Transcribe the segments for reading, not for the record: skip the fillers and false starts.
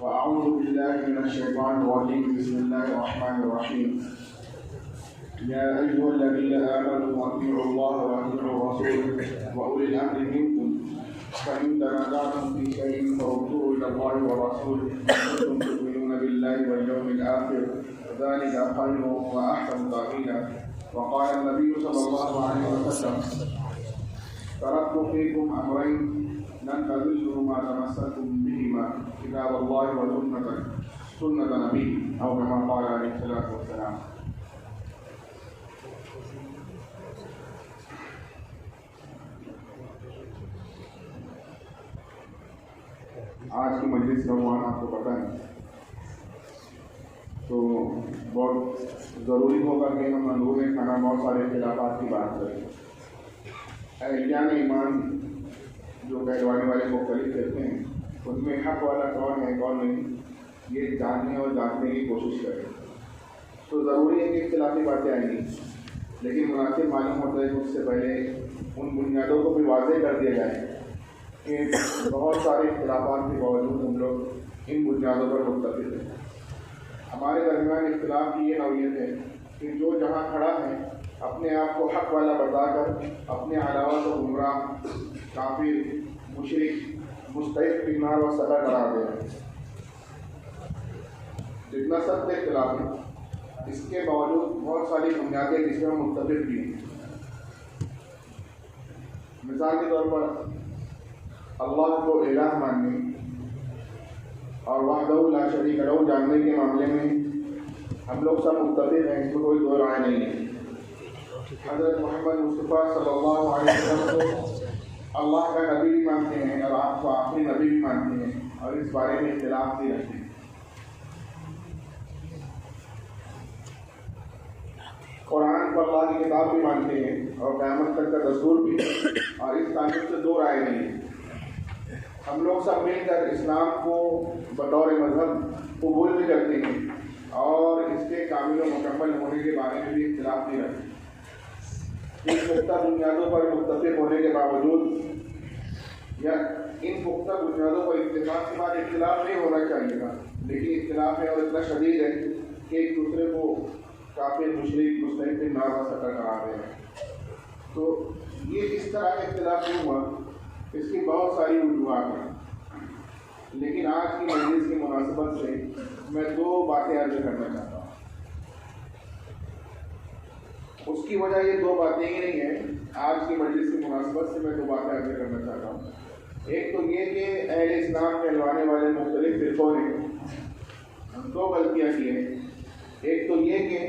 وأعوذ بالله من الشيطان الرجيم. بسم الله الرحمن الرحيم. يا أيها الذين آمنوا أطيعوا الله وأطيعوا الرسول وأولي الأمر منكم فإن تنازعتم في شيء فردوه إلى الله والرسول إن كنتم تؤمنون بالله واليوم الآخر ذلك خير وأحسن تأويلا. وقال النبي صلى الله عليه وسلم: تركت فيكم أمرين لن تضلوا ما تمسكتم بهما كتاب الله وسنة نبيه أو كما قال عليه الصلاة والسلام. آج کی مجلس کا عنوان آپ کو پتہ ہے تو بہت ضروری ہوگا کہ ہم اندرون خانہ بہت سارے اختلافات کی بات کریں. اہلیان ایمان جو پہلوانی والے مختلف کہتے ہیں ان میں حق والا کون ہے کون نہیں یہ جاننے اور جاننے کی کوشش کریں. تو ضروری ہے کہ اختلافی باتیں آئیں گی لیکن مناسب معلوم ہوتا ہے کہ اس سے پہلے ان بنیادوں کو بھی واضح کر دیا جائے کہ بہت سارے اختلافات کے باوجود ہم لوگ ان بنیادوں پر متفق ہیں. ہمارے درمیان اختلاف کی یہ نوعیت ہے کہ جو جہاں کھڑا ہے اپنے آپ کو حق والا بتا کر اپنے علاوہ کو گمراہ کافر مشرک مستحق بیمار و سزا قرار دے رہے ہیں. جتنا سخت اختلاف ہے اس کے باوجود بہت ساری بنیادیں جس میں ہم متفق بھی ہیں. مثال کے طور پر اللہ کو الہ ماننے اور وحدہ لا شریک لہ جاننے کے معاملے میں ہم لوگ سب متفق ہیں, اس میں کوئی دو رائے نہیں ہے. حضرت محمد مصطفیٰ صلی اللہ علیہ وسلم کو اللہ کا نبی بھی مانتے ہیں اور آپ کو آخری نبی بھی مانتے ہیں اور اس بارے میں اختلاف نہیں رکھتے ہیں. قرآن کو اللہ کی کتاب بھی مانتے ہیں اور قیامت تک کا دستور بھی, اور اس تعلق سے دو رائے نہیں ہیں. ہم لوگ سب مل کر اسلام کو بطور مذہب قبول بھی کرتے ہیں اور اس کے کامل و مکمل ہونے کے بارے میں بھی اختلاف نہیں رکھتے. ان پختہ بنیادوں پر متفق ہونے کے باوجود یا ان پختہ بنیادوں پر اتفاق کے بعد اختلاف نہیں ہونا چاہیے تھا, لیکن اختلاف ہے اور اتنا شدید ہے کہ ایک دوسرے کو کافر مشرک مستحق نار و سطح قرار دے رہے ہیں. تو یہ اس طرح کا اختلاف نہیں ہوا, اس کی بہت ساری وجوہات ہیں, لیکن آج کی مجلس کی مناسبت سے میں دو باتیں عرض کرنا چاہتا ہوں. اس کی وجہ یہ دو باتیں ہی نہیں ہیں, آج کی مجلس کی مناسبت سے میں دو باتیں عرض کرنا چاہتا ہوں. ایک تو یہ کہ اہل اسلام کہلوانے والے مختلف فرقوں نے دو غلطیاں کی ہیں. ایک تو یہ کہ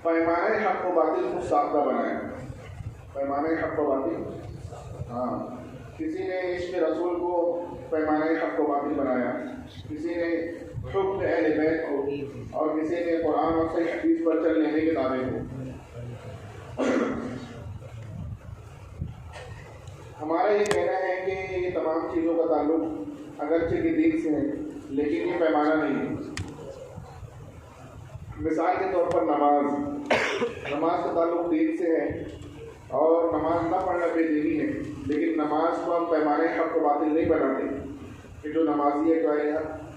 پیمانہ حق و باطل کو ساختہ بنایا. پیمانہ حق و باطل, کسی نے عشق رسول کو پیمانہ حق و باطل بنایا, کسی نے حکم اہل بیت کو, اور کسی نے قرآن اور صحیح حدیث پر چل لینے کے دعوے کو. ہمارا یہ کہنا ہے کہ یہ تمام چیزوں کا تعلق اگرچہ کہ دین سے ہے لیکن یہ پیمانہ نہیں ہے. مثال کے طور پر نماز کا تعلق دین سے ہے اور نماز نہ پڑھنا بے دینی ہے, لیکن نماز کو ہم پیمانے حق و باطل نہیں بناتے کہ جو نمازی ہے کہ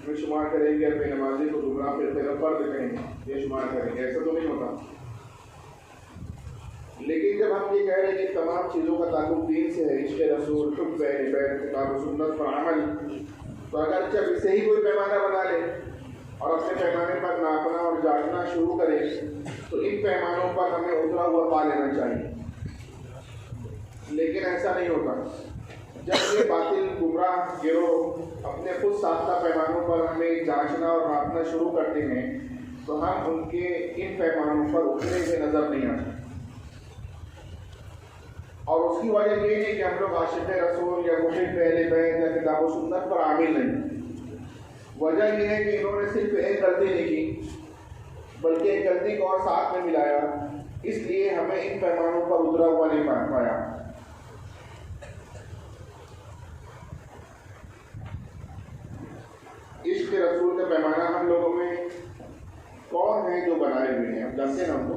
میں شمار کریں گے بے نمازی کو گمراہ پھر فرض کہیں گے یہ شمار کریں گے, ایسا تو نہیں ہوتا. لیکن جب ہم یہ کہہ رہے ہیں کہ تمام چیزوں کا تعلق دین سے ہے, عشق رسول, حب اہل بیت, کتاب و سنت پر عمل, تو اگر جب اسے ہی کوئی پیمانہ بنا لے اور اپنے پیمانے پر ناپنا اور جاننا شروع کرے تو ان پیمانوں پر ہمیں اترا ہوا پا لینا چاہیے. لیکن ایسا نہیں ہوتا. جب یہ باطل گمراہ گروہ اپنے خود ساختہ پیمانوں پر ہمیں جانچنا اور ناپنا شروع کرتے ہیں تو ہم ان کے ان پیمانوں پر اترے ہوئے نظر نہیں آتے. اور اس کی وجہ یہ نہیں کہ ہم لوگ عاشق رسول یا محب اہل بیت یا کتاب و سنت پر عامل نہیں. وجہ یہ ہے کہ انہوں نے صرف ایک غلطی نہیں کی بلکہ ایک غلطی کو اور ساتھ میں ملایا, اس لیے ہمیں ان پیمانوں پر اترا ہوا نہیں پایا. عشق رسول کا پیمانہ ہم لوگوں میں کون ہے جو بنائے ہوئے ہیں؟ ہم جانتے ہیں نا ان کو,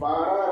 12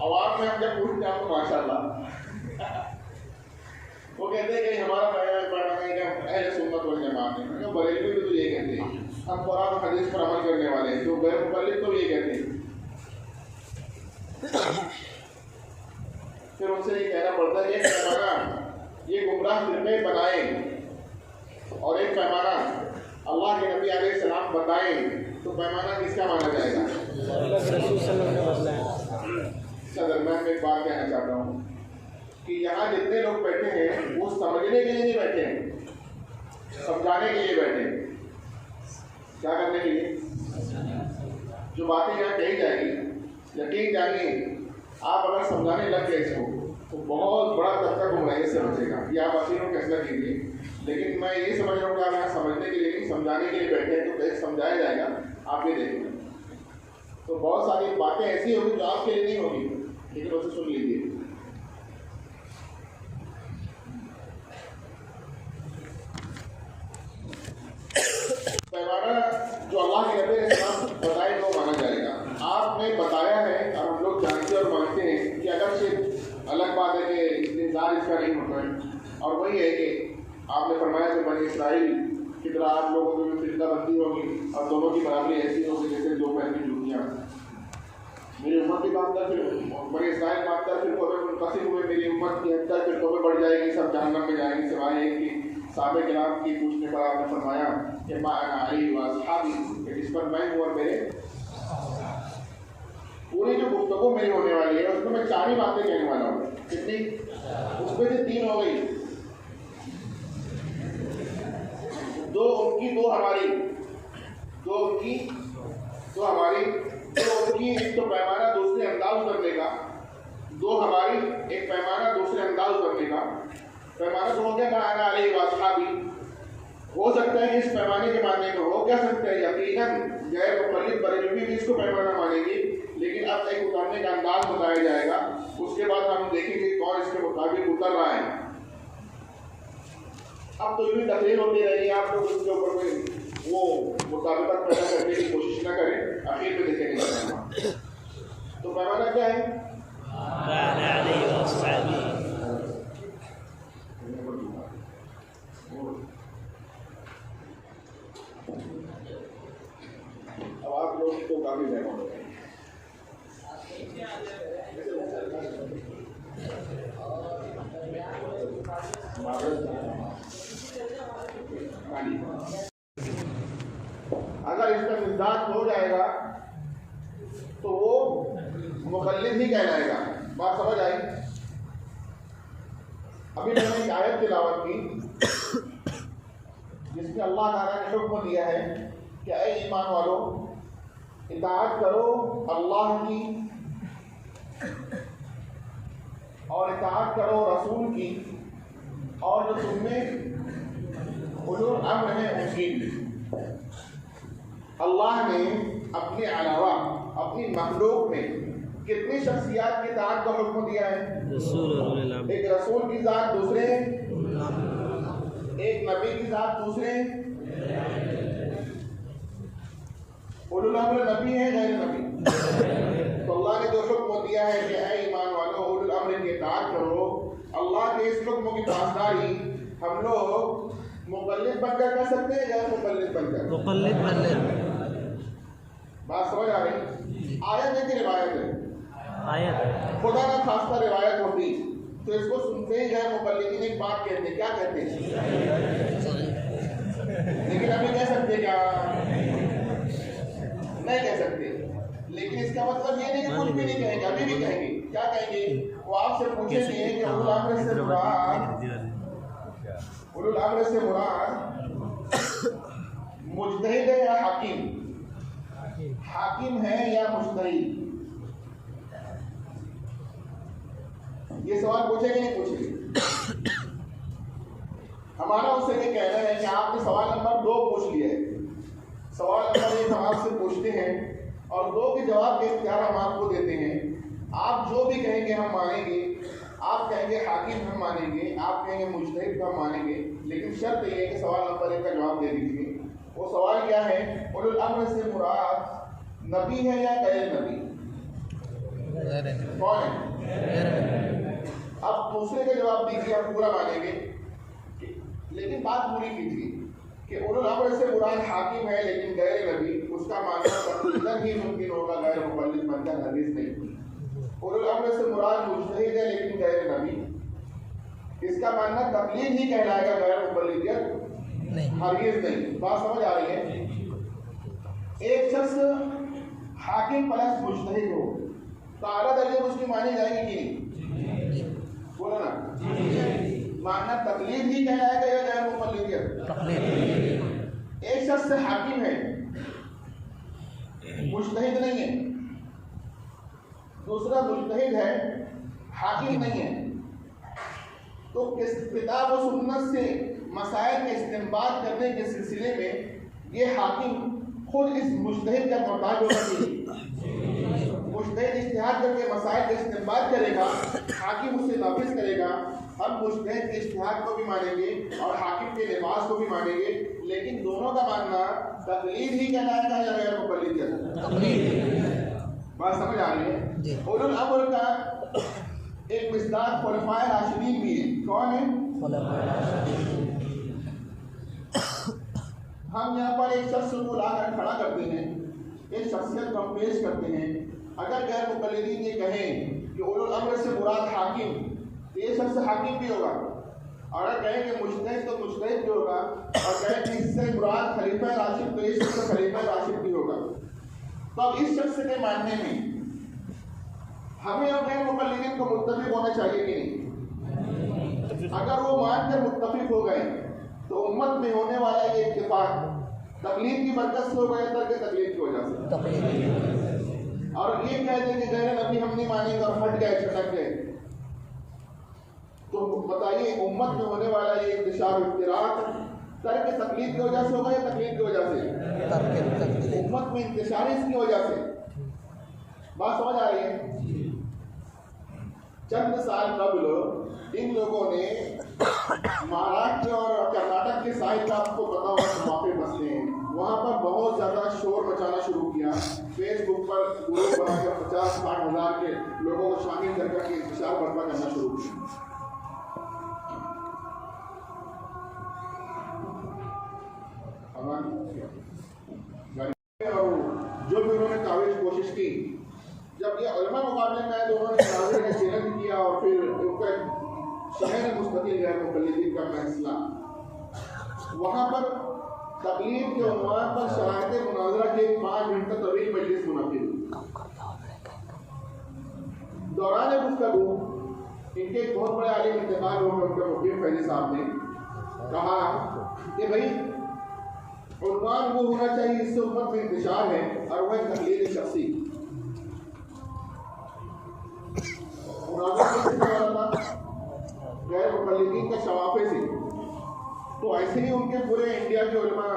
عوام میں ہم جب پوچھتے ہیں تو ماشاء اللہ وہ کہتے ہیں کہ ہمارا پڑھنا ہے کہ ہم اہل سنت والجماعت ہیں. بریلوی بھی تو یہ کہتے ہیں ہم قرآن و حدیث پر عمل کرنے والے ہیں. جو غیر مقلد تو یہ کہتے ہیں. پھر ان سے یہ کہنا پڑتا ہے ایک پیمانہ یہ گمراہ فرقے بنائیں اور ایک پیمانہ اللہ کے نبی علیہ السلام بتائیں تو پیمانہ کس کا مانا جائے گا؟ اس کا درمیان میں ایک بات کہنا چاہتا ہوں کہ یہاں جتنے لوگ بیٹھے ہیں وہ سمجھنے کے لیے نہیں بیٹھے ہیں, سمجھانے کے لیے بیٹھے ہیں. کیا کرنے کے لیے؟ جو باتیں یہاں کہی جائیں گی یقین جانیے آپ اگر سمجھانے لگ گئے اس کو تو بہت بڑا طبقہ گمراہی سے بچے گا. یہ آپ اپنوں فیصلہ کیجیے, لیکن میں یہ سمجھ رہا ہوں کہ آپ یہاں سمجھنے کے لیے نہیں سمجھانے کے لیے بیٹھے ہیں تو کیسے سمجھایا جائے گا آپ یہ دیکھیں گے. تو بہت ساری باتیں ایسی ہوگی جو آپ کے لیے نہیں ہوگی, لیکن اسے سن لیجیے. پیمانہ جو اللہ کے نبی علیہ السلام بتائے وہ مانا جائے گا. آپ نے بتایا ہے اور ہم لوگ جانتے اور مانتے ہیں کہ اگر صرف الگ بات ہے کہ انتظار اس کا نہیں ہوتا ہے, اور وہی ہے کہ آپ نے فرمایا کہ بنی اسرائیل کی طرح آپ لوگوں کی بھی فرقہ بندی ہوگی اور دونوں کی برابری ایسی ہوگی جیسے دو پیر کی جوتیاں. میری امت کی بات کر پھر بنی اسرائیل بات کر پھر منقسم ہوئے میری امت کی حد تک فرقوں میں بڑھ جائے گی, سب جہنم میں جائیں گی سوائے ایک کی. صحابہ کرام کی پوچھنے پر آپ نے فرمایا کہ ما انا علی و اصحابی, کہ جس پر میں ہوں اور میرے. پوری جو گفتگو میری ہونے والی ہے اس میں 4 ہی باتیں کہنے والا ہوں. کتنی؟ اس میں سے 3 ہو گئی, 2 ان کی 2 ہماری, 2 ان کی 2 ہماری, 2 ان کی ایک تو پیمانہ دوسرے انداز کرنے کا, 2 ہماری ایک پیمانہ دوسرے انداز کرنے کا. پیمانہ تو ہو گیا میں انا علیہ و اصحابی. ہو سکتا ہے کہ اس پیمانے کے ماننے میں ہو کیا سکتا ہے یقیناً غیر مقلد بریلوی بھی اس کو پیمانہ مانیں گی, لیکن اب ایک اترنے کا انداز بتایا جائے گا. اس کے بعد ہم دیکھیں گے کون اس کے مطابق اتر رہا ہے. اب تو یوں تقریر ہوتی رہے گی, آپ لوگ اس کے اوپر کوئی وہ مطابقت پیدا کرنے کی کوشش نہ کریں, آخر میں دیکھیں گے. تو پیمانہ کیا ہے؟ اب آپ لوگ تو کافی مہمان ہو گئے. اگر اس کا مزاج ہو جائے گا تو وہ مقلد ہی کہلائے گا. بات سمجھ آئی؟ ابھی میں نے ایک آیت تلاوت کی جس میں اللہ تعالیٰ نے حکم دیا ہے کہ اے ایمان والو اطاعت کرو اللہ کی اور اطاعت کرو رسول کی, اور جو تم میں اولو الامر ہیں ان کی. اللہ نے اپنے علاوہ اپنی مخلوق میں کتنی شخصیات کی اطاعت کا حکم دیا ہے؟ ایک رسول کی ذات دوسرے, ایک نبی کی ذات دوسرے. اولو الامر نبی ہے غیر نبی. تو اللہ نے جو حکم دیا ہے کہ اے ایمان والو اولو الامر کی اطاعت کرو, اللہ کے اس حکم کی پاسداری ہم لوگ مقلد بن کر سکتے ہیں یا مقلد بن کر؟ مقلد بن کر. بات سمجھ آ رہی؟ آیت ہے کہ روایت ہے؟ آیت. خدا نہ خاصہ روایت ہوتی تو اس کو سنتے ہیں غیر مقلدین ایک بات کہتے ہیں. کیا کہتے ہیں؟ لیکن ابھی کہہ سکتے کیا؟ نہیں کہہ سکتے. لیکن اس کا مطلب یہ نہیں کہ کچھ بھی نہیں کہیں گے, ابھی بھی کہیں گے. کیا کہیں گے؟ وہ آپ سے پوچھیں گے کہ اولو الامر سے مراد, اولو الامر سے مراد مجتہد ہے یا حاکم؟ حاکم ہے یا مجتہد؟ یہ سوال پوچھیں گے نہیں پوچھیں گے؟ ہمارا اس سے یہ کہنا ہے کہ آپ نے سوال نمبر 2 پوچھ لیا ہے. سوال نمبر 1 ہم آپ سے پوچھتے ہیں اور 2 کے جواب کے اختیار ہم آپ کو دیتے ہیں. آپ جو بھی کہیں گے ہم مانیں گے. آپ کہیں گے حاکم ہم مانیں گے, آپ کہیں گے مجتہد ہم مانیں گے, لیکن شرط یہ ہے کہ سوال نمبر 1 کا جواب دے دیجیے. وہ سوال کیا ہے؟ اولو الامر سے مراد نبی ہے یا غیر نبی؟ کون ہے؟ اب دوسرے کا جواب دیجیے، ہم پورا مانیں گے، لیکن بات پوری کیجیے کہ اولو الامر سے مراد حاکم ہے لیکن غیر نبی، اس کا معنی تقلیداً ہی ممکن ہوگا، غیر مقلد بن کر ہرگز نہیں۔ اولو الامر سے مراد مجتہد ہے لیکن غیر نبی، اس کا معنی تقلید ہی کہلائے گا، غیر مقلدیت ہرگز نہیں۔ بات سمجھ آ رہی ہے؟ ایک شخص حاکم پلس مجتہد ہو تو اعلیٰ درجے میں اس کی مانی جائے گی کہ نہیں؟ بولو نا، ماننا تقلید ہی کہلائے گا یا غیر مقلدیت؟ ایک شخص حاکم ہے، مجتہد نہیں ہے، دوسرا مجتہد ہے، حاکم نہیں ہے، تو کتاب و سنت سے مسائل کا استنباط کرنے کے سلسلے میں یہ حاکم خود اس مجتہد کا محتاج ہوگا کہ مجتہد اجتہاد کر کے مسائل کا استنباط کرے گا، حاکم اسے نافذ کرے گا۔ ہم مجتہد کے اجتہاد کو بھی مانیں گے اور حاکم کے لباس کو بھی مانیں گے، لیکن دونوں کا ماننا تقلید ہی کہلائے گا یا غیر مقلدیت؟ بات سمجھ آ رہی ہے؟ اولو الامر کا ایک مصداق خلفائے راشدین بھی ہے، کون ہے؟ ہم یہاں پر ایک شخص کو لا کر کھڑا کرتے ہیں، ایک شخصیت کو ہم پیش کرتے ہیں، اگر غیر مقلدین یہ کہیں کہ اولو الامر سے مراد حاکم تو یہ شخص حاکم بھی ہوگا، اور اگر کہیں کہ مجتہد تو مجتہد بھی ہوگا، اور کہیں کہ اس سے مراد خلیفہ راشد تو یہ شخص خلیفہ راشد بھی ہوگا۔ تو اب اس شخص کے ماننے میں ہمیں اور غیر مقلدین کو متفق ہونا چاہیے کہ نہیں؟ اگر وہ مان کر متفق ہو گئے تو امت میں ہونے والا یہ اتفاق تقلید کی برکت سے ہوگا یا ترک تقلید کی وجہ سے؟ اور یہ کہہ دیں کہ غیر نبی ہم نہیں مانیں گے اور ہٹ گئے، چھٹک گئے، تو بتائیے امت میں ہونے والا یہ انتشار افتراق ترک تقلید کی وجہ سے ہوگا یا تقلید کی وجہ سے؟ امت میں انتشار اس کی وجہ سے۔ بات سمجھ آ رہی ہے؟ چند سال قبل ان لوگوں نے مہاراشٹر اور کرناٹک کے ساحل کا آپ کو پتا ہوگا شفافے بستے ہیں، وہاں پر بہت زیادہ شور مچانا شروع کیا، فیس بک پر گروپ بنا کر 50-60 ہزار کے لوگوں کو شامل کر کے انتشار برپا کرنا شروع کیا۔ اور جو بھی انہوں نے کاوش کوشش کی، جب یہ علماء مقابلے میں آئے تو انہوں نے مناظرے کا چیلنج کیا اور پھر ان کا شہر مستقل غیر مقلدین کا فیصلہ، وہاں پر تقلید کے عنوان پر شرائط مناظرہ کی 5 گھنٹہ طویل مجلس منعقد ہوئی۔ دوران گفتگو ان کے ایک بہت بڑے عالم انتقال ہو گئے، ان کے مفتی فیضی صاحب نے کہا کہ بھائی عنوان وہ ہونا چاہیے اس سے امت میں انتشار ہے، اور وہ تقلید شخصی۔ غیر مقلدین کے شوافے سے، تو ایسے ہی ان کے پورے انڈیا کے علماء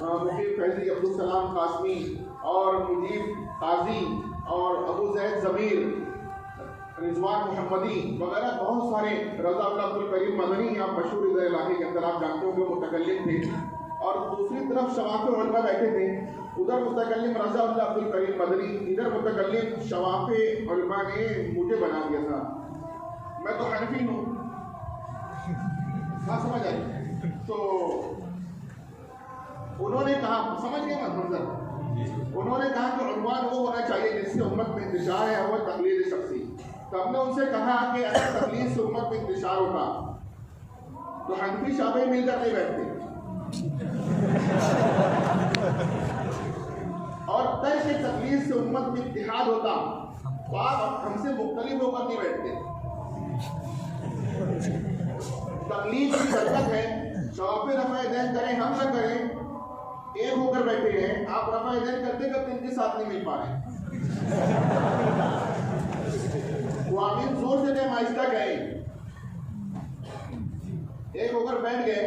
مفتی فیضی عبدالسلام قاسمی اور مجیب قاضی اور ابو زید ضمیر، رضوان محمدی وغیرہ بہت سارے، رضا اللہ عبدالکریم مدنی، آپ مشہور رضا الہی کے اندر آپ جانتے ہوں کہ متکلم تھے، اور دوسری طرف شواف علماء بیٹھے تھے، ادھر متکلم رضا اللہ عبدالکریم مدنی، ادھر متکلم شواف علماء نے مجھے بنا دیا تھا، میں تو حنفی ہوں، ہاں سمجھ آئی؟ تو انہوں نے کہا، سمجھ گئے نا منظر، انہوں نے کہا کہ عنوان وہ ہونا چاہیے جس سے امت میں انتشار ہے، وہ تقلید شخصی۔ تو ہم نے ان سے کہا کہ اگر تقلید سے امت میں انتشار ہوتا تو حنفی شافعی مل کر نہیں بیٹھتے، اور ترک تقلید سے امت میں اتحاد ہوتا تو آپ ہم سے مختلف ہو کر نہیں بیٹھتے۔ تقلید کی برکت ہے، شوافے رفع دین کریں ہم نہ کریں، ایک ہو کر بیٹھے ہیں، آپ رفع دین کرتے کرتے ان کے ساتھ نہیں مل پا رہے، وہ آمین زور سے کہیں آہستہ کہیں، ایک ہو کر بیٹھ گئے،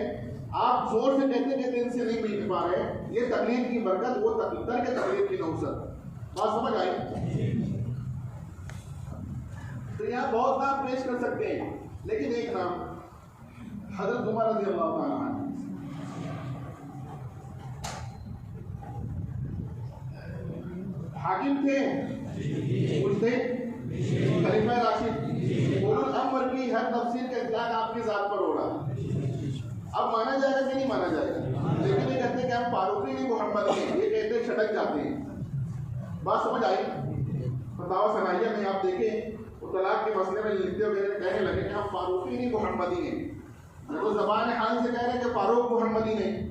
آپ زور سے کہتے کہتے ان سے نہیں مل پا رہے، یہ تقلید کی برکت، وہ ترک تقلید کی نوسط۔ بات سمجھ آئی؟ تو یہاں بہت نام پیش کر سکتے ہیں، لیکن ایک نام حضرت عمر رضی اللہ تعالیٰ عنہ، حاکم تھے مجتہد خلیفہ راشد اولو الامر کی ہر تفسیر کا اطلاق آپ کی ذات پر ہو رہا. اب مانا جائے گا کہ نہیں مانا جائے گا؟ لیکن یہ کہتے ہیں کہ ہم فاروقی نہیں محمدی ہیں، یہ کہتے ہیں چھٹک جاتے ہیں. بات سمجھ آئی؟ فتاوی ثنائیہ میں آپ دیکھیں وہ طلاق کے مسئلے میں لکھتے ہوئے کہنے لگے کہ ہم فاروقی نہیں محمدی ہیں. وہ زبان حال سے کہہ رہے ہیں کہ فاروق محمدی نہیں.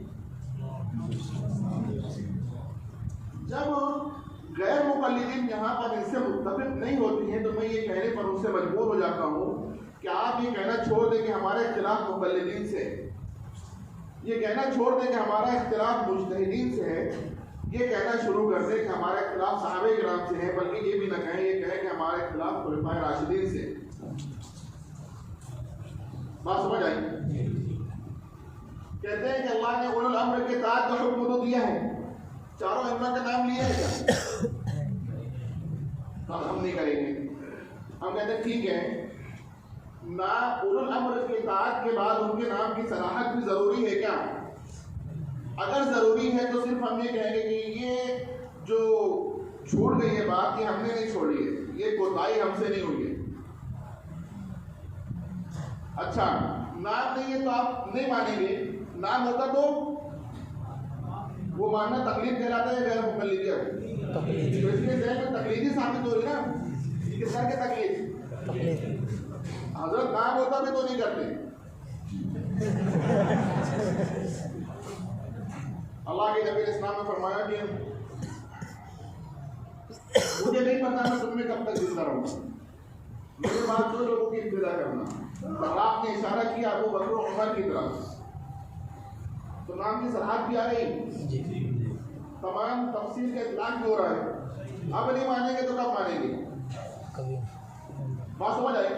جب غیر مقلدین یہاں پر ان سے متفق نہیں ہوتی ہیں تو میں یہ کہنے پر ان سے مجبور ہو جاتا ہوں کہ آپ یہ کہنا چھوڑ دیں کہ ہمارا اختلاف مقلدین سے ہے، یہ کہنا چھوڑ دیں کہ ہمارا اختلاف مجتہدین سے ہے، یہ کہنا شروع کر دیں کہ ہمارا اختلاف صحابہ کرام سے ہے، بلکہ یہ بھی نہ کہیں، یہ کہیں کہ ہمارا اختلاف خلفائے راشدین سے ہے. بات سمجھ آئی؟ کہتے ہیں کہ اللہ نے اولو الامر کے اطاعت کا حکم تو دیا ہے، چاروں ائمہ کا نام لیا ہے کیا؟ ہم نہیں کریں گے. ہم کہتے ہیں ٹھیک ہے، نہ اولو الامر کے اطاعت کے بعد ان کے نام کی صراحت بھی ضروری ہے کیا؟ اگر ضروری ہے تو صرف ہم یہ کہیں گے کہ یہ جو چھوٹ گئی ہے بات یہ ہم نے نہیں چھوڑی ہے، یہ کوتاہی ہم سے نہیں ہوئی ہے. اچھا نام نہیں ہے تو آپ نہیں مانیں گے، نام ہوتا تو وہ ماننا تقلید کہلاتا ہے غیر مقلدیت. تو اس کے ذہن میں تقلیدی ثابت ہو رہی نا، کس طرح کے تقلید؟ حضرت نام ہوتا بھی تو نہیں کرتے. اللہ کے نبی اسلام نے فرمایا کہ مجھے نہیں پتا میں تم میں کب تک زندہ رہوں گا، میرے بعد دو لوگوں کی ابتدا کرنا. آپ نے اشارہ کیا ابو بکر و عمر کی طرف، تو نام کی صلاحیت بھی آ گئی. تمام تفصیل کا اطلاق بھی ہو رہا ہے. اب نہیں مانیں گے تو کب مانیں گے؟ بات سمجھ آئی؟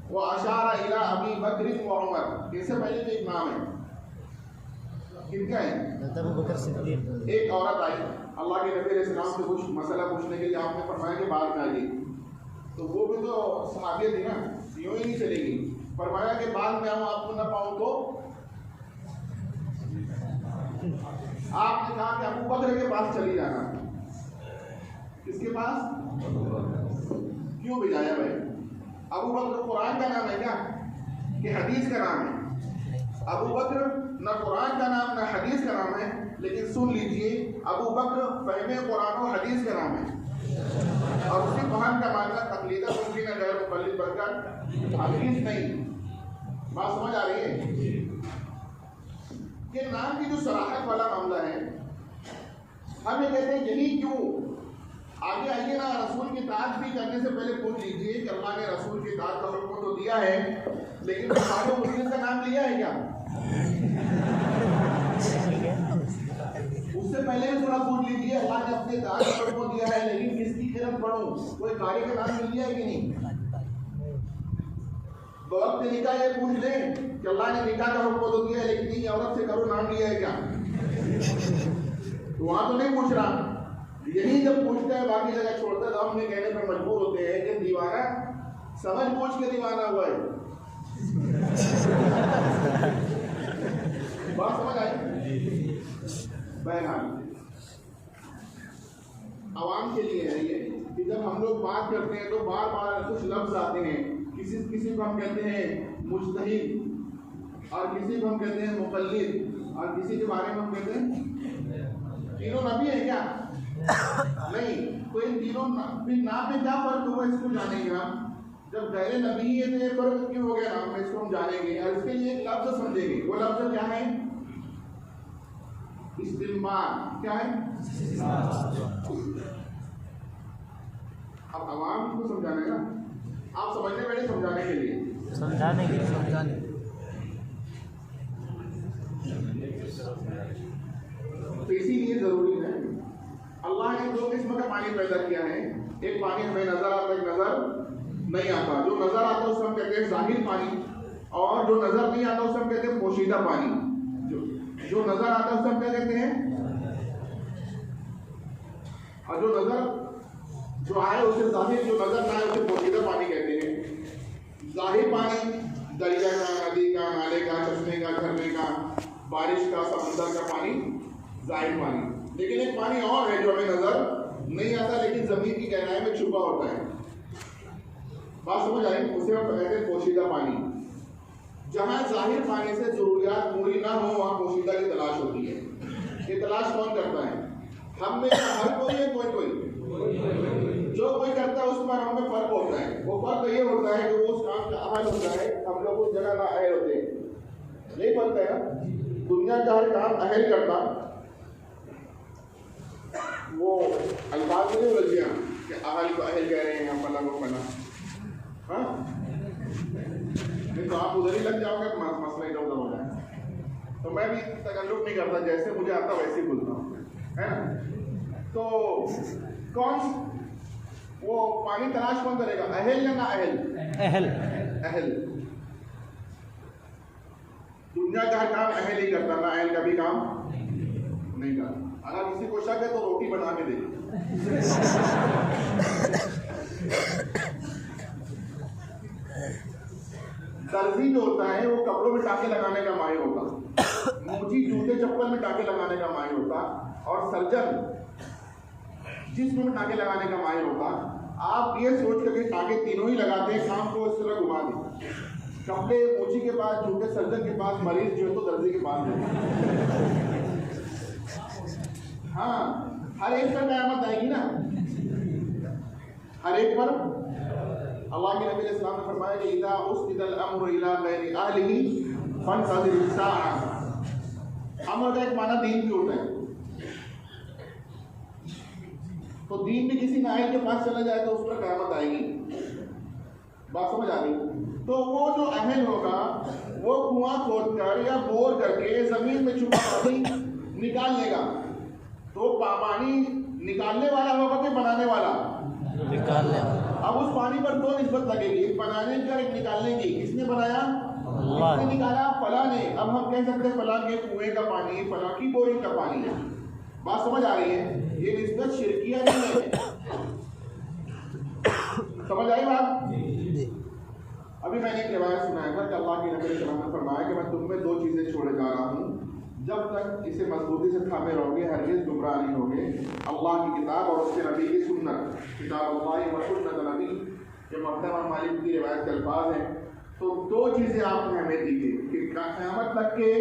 وہ اشارہ الی ابی بکر و عمر، اس سے پہلے بھی ایک نام ہے، کن کا ہے؟ ایک عورت آئی اللہ کے نبی علیہ السلام سے کچھ مسئلہ پوچھنے کے لیے، آپ نے فرمایا کہ بعد میں آئے گی. تو وہ بھی تو صحابیہ تھی نا، یوں ہی نہیں چلے گی. فرمایا کہ بعد میں آؤں آپ کو نہ پاؤں تو آپ نے کہا کہ ابو بکر کے پاس چلی جانا. کس کے پاس؟ کیوں بھیجایا بھائی؟ ابو بکر قرآن کا نام ہے کیا کہ حدیث کا نام ہے؟ ابو بکر نہ قرآن کا نام نہ حدیث کا نام ہے، لیکن سن لیجئے ابو بکر فہم قرآن و حدیث کا نام ہے. اور اسی بہن کا ماننا تقلیدہ ممکن ہے غیر مقلد بن کر حدیث نہیں. بات سمجھ آ رہی ہے؟ کہ نام کی جو صراحت والا معاملہ ہے، ہم یہ کہتے ہیں یہی کیوں. آگے آئیے نا، رسول کی اطاعت بھی کرنے سے پہلے پوچھ لیجیے کہ اللہ نے رسول کی اطاعت کا حکم تو دیا ہے، لیکن بخاری و مسلم کا نام لیا ہے کیا؟ اس سے پہلے بھی تھوڑا پوچھ لیجیے اللہ نے اپنے اطاعت کا حکم دیا ہے، لیکن کس کی طرف پڑھوں؟ کوئی قاری کا نام مل گیا ہے کہ نہیں؟ وقت نکاح یہ پوچھ لیں کہ اللہ نے نکاح کا حکم تو دیا ہے، لیکن یہ عورت سے کرو نام لیا ہے کیا؟ وہاں تو نہیں پوچھ رہا. یہی جب پوچھتا ہے باقی جگہ چھوڑتا ہے تو ہم یہ کہنے پر مجبور ہوتے ہیں کہ دیوانہ سمجھ پوچھ کے دیوانہ ہوا ہے. بات سمجھ آئی؟ بہرحال عوام کے لیے ہے یہ کہ جب ہم لوگ بات کرتے ہیں تو بار بار کچھ لفظ آتے ہیں. کسی کو ہم کہتے ہیں مجتہد، اور کسی کو ہم کہتے ہیں مقلد، اور کسی کے بارے میں ہم کہتے ہیں تینوں نبی ہے کیا؟ نہیں. تو ان تینوں نام میں کیا فرق ہوا اس کو جانیں گے ہم. جب غیر نبی ہے تو یہ فرق کیوں ہو گیا نام میں، اس کو ہم جانیں گے اور اس کے لیے ایک لفظ سمجھیں گے. وہ لفظ کیا ہے؟ استنباط. کیا ہے؟ اب عوام کو سمجھانا ہے نا، آپ سمجھنے بیٹھے سمجھانے کے لیے، سمجھانے تو اسی لیے ضروری ہے. اللہ نے دو قسم کا پانی پیدا کیا ہے. ایک پانی ہمیں نظر آتا ہے، ایک نظر نہیں آتا. جو نظر آتا ہے اس کو ہم کہتے ہیں ظاہر پانی، اور جو نظر نہیں آتا اس کو ہم کہتے ہیں پوشیدہ پانی. جو نظر آتا ہے اس کو ہم کیا کہتے ہیں؟ اور جو نظر جو آئے اسے ظاہر، جو نظر نہ آئے اسے پوشیدہ پانی کہتے ہیں. ظاہر پانی دریا کا، ندی کا، نالے کا، چشمے کا، جھرنے کا، بارش کا، سمندر کا پانی ظاہر پانی. لیکن ایک پانی اور ہے جو ہمیں نظر زمین کی گہرائی میں چھپا ہوتا ہے. بات سمجھ آئی؟ اسے ہم کہتے ہیں پوشیدہ پانی. جہاں ظاہر پانی سے ضروریات پوری نہ ہو وہاں پوشیدہ کی تلاش ہوتی ہے. یہ تلاش کون کرتا ہے؟ ہم میں ہر کوئی ہے، کوئی جو کوئی کرتا ہے اس پر ہم میں فرق ہوتا ہے. وہ فرق یہ ہوتا ہے کہ وہ اس کام کا اہل ہوتا ہے، ہم لوگ اس جگہ نہ اہل ہوتے ہیں. یہی فرق ہے نا. دنیا کا ہر کام اہل کرتا، وہ الفاظ نہیں الجھ گیا کہ اہل کو اہل کہہ رہے ہیں، ہم فلاں کو فلاں. ہاں نہیں تو آپ ادھر ہی لگ جاؤ گے، مسئلہ ادھر ادھر ہو جائے. تو میں بھی تکلف نہیں کرتا، جیسے مجھے آتا ویسے ہی بولتا ہوں، ہے نا. تو کون وہ پانی تلاش کون کرے گا؟ اہل یا نہ اہل؟ اہل. اہل. دنیا کا ہر کام اہل ہی کرتا، نہ اہل کا بھی کام نہیں کرتا. اگر کسی کو شک ہے تو روٹی بنا کے دے. درزی جو ہوتا ہے وہ کپڑوں میں ٹاکے لگانے کا ماہر ہوتا، موچی جوتے چپل میں ٹاکے لگانے کا ماہر ہوتا، اور سرجن جسم میں ٹاکے لگانے کا ماہر ہوتا. آپ یہ سوچ کر کے ٹاکے تینوں ہی لگاتے ہیں، کام کو اس طرح گھما دیں. کپڑے موچی کے پاس، جوتے سرجن کے پاس، مریض جو ہے تو درزی کے پاس ہے. ہاں ہر ایک پر قیامت آئے گی نا، ہر ایک پر. اللہ کے نبی علیہ السلام نے فرمایا کہ اذا اسند الامر الى غیر اہلہ فانتظر الساعہ. امر کا ایک معنی دین بھی ہوتا ہے. تو دین بھی کسی نااہل کے پاس چلا جائے تو اس پر قیامت آئے گی. بات سمجھ آ گئی؟ تو وہ جو اہل ہوگا وہ کنواں کھود کر یا بور کر کے زمین میں چھپا پانی نکال لے گا. تو پانی نکالنے والا ہوگا کہ بنانے والا؟ نکالنے والا. اب اس پانی پر دو نسبت لگے گی، ایک بنانے کی اور ایک نکالنے کی. کس نے بنایا؟ اللہ. کس نے نکالا؟ فلاں نے. اب ہم کہہ سکتے ہیں فلاں کے کنویں کا پانی، فلاں کی بورنگ کا پانی ہے. بات سمجھ آ رہی ہے؟ یہ نسبت شرکیہ نہیں ہے. سمجھ آئی بات؟ ابھی میں نے ایک روایت سنایا تھا کہ اللہ کے نبی علیہ السلام نے فرمایا کہ میں تم میں دو چیزیں چھوڑے جا رہا ہوں، جب تک اسے مضبوطی سے تھامے رہو گے ہرگز گمراہ نہیں ہوگے. اللہ کی کتاب اور اس کے نبی کی سنت. کتاب اللہ و سنت نبی، یہ محترم مالک کی روایت کے الفاظ ہیں. تو دو چیزیں آپ نے ہمیں دی گئی کہ قیامت تک کے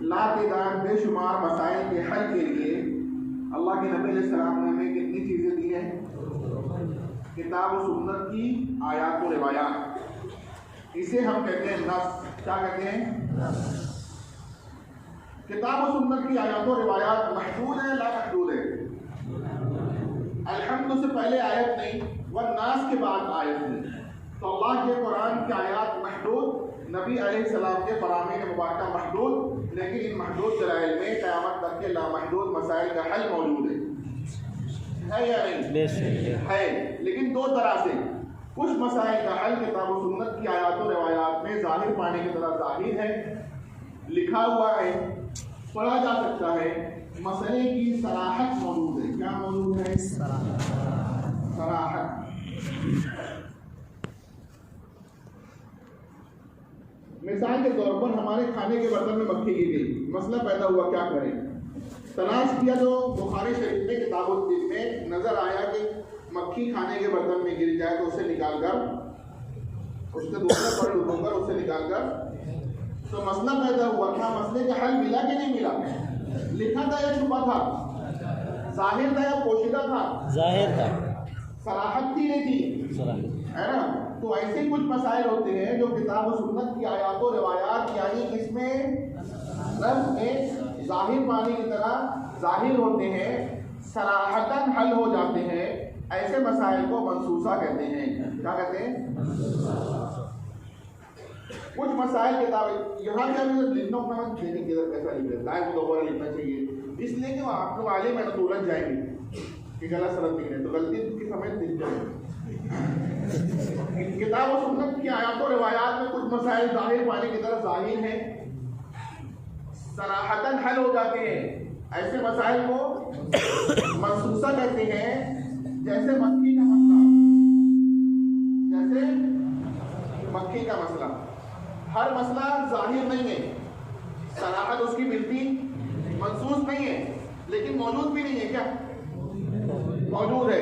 لاتعداد بے شمار مسائل کے حل کے لیے اللہ کے نبی علیہ السلام نے ہمیں کتنی چیزیں دی ہیں؟ کتاب و سنت کی آیات و روایات. اسے ہم کہتے ہیں نص. کیا کہتے ہیں؟ کتاب و سنت کی آیات و روایات محدود ہے، لا محدود ہے. الحمد سے پہلے آیت نہیں، والناس کے بعد آیت نہیں. تو اللہ کے قرآن کی آیات محدود، نبی علیہ السلام کے فرامین مبارکہ محدود، لیکن ان محدود دلائل میں قیامت تک کے لامحدود مسائل کا حل موجود ہے یا نہیں؟ ہے، لیکن دو طرح سے. کچھ مسائل کا حل کتاب و سنت کی آیات و روایات میں ظاہر پانے کی طرح ظاہر ہے، لکھا ہوا ہے، پڑھا جا سکتا ہے. مسئلے کی صراحت موجود ہے. کیا موجود ہے؟ صراحت. مثال کے طور پر ہمارے کھانے کے برتن میں مکھی گر گئی، مسئلہ پیدا ہوا کیا کریں. تلاش کیا تو بخاری شریف میں کتاب الطب میں نظر آیا کہ مکھی کھانے کے برتن میں گر جائے تو اسے نکال کر اس سے دوسرے پر ڈھو کر اسے نکال کر. تو مسئلہ پیدا ہوا، کیا مسئلے کا حل ملا کہ نہیں ملا؟ لکھا تھا یا چھپا تھا؟ ظاہر تھا یا پوشیدہ تھا؟ ظاہر تھا. صراحت تھی نہیں تھی، ہے نا. تو ایسے کچھ مسائل ہوتے ہیں جو کتاب و سنت کی آیات و روایات یعنی اس میں رب میں ظاہر پانی کی طرح ظاہر ہوتے ہیں، صراحتاً حل ہو جاتے ہیں. ایسے مسائل کو منصوصہ کہتے ہیں. کیا کہتے ہیں؟ کچھ مسائل کتاب یہاں بھی ابھی لکھنا اپنا دیکھیں کہ کیسا لکھ رہے لائف دوبارہ لکھنا چاہیے، اس لیے کہ آپ لوگ عالم ہیں تو الجھ جائیں گے کہ غلط سرد لکھ رہے ہیں تو غلطی کی سمجھ دکھ جائے. کتاب و سنت کی آیات و روایات میں کچھ مسائل ظاہر پانے کی طرف ظاہر ہیں، صراحتاً حل ہو جاتے ہیں. ایسے مسائل کو منصوصہ کہتے ہیں. جیسے مکھی کا مسئلہ، جیسے مکھی کا مسئلہ. ہر مسئلہ ظاہر نہیں ہے، صراحت اس کی ملتی منصوص نہیں ہے، لیکن موجود بھی نہیں ہے. کیا موجود ہے؟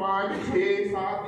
5, 6, 7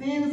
3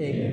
1।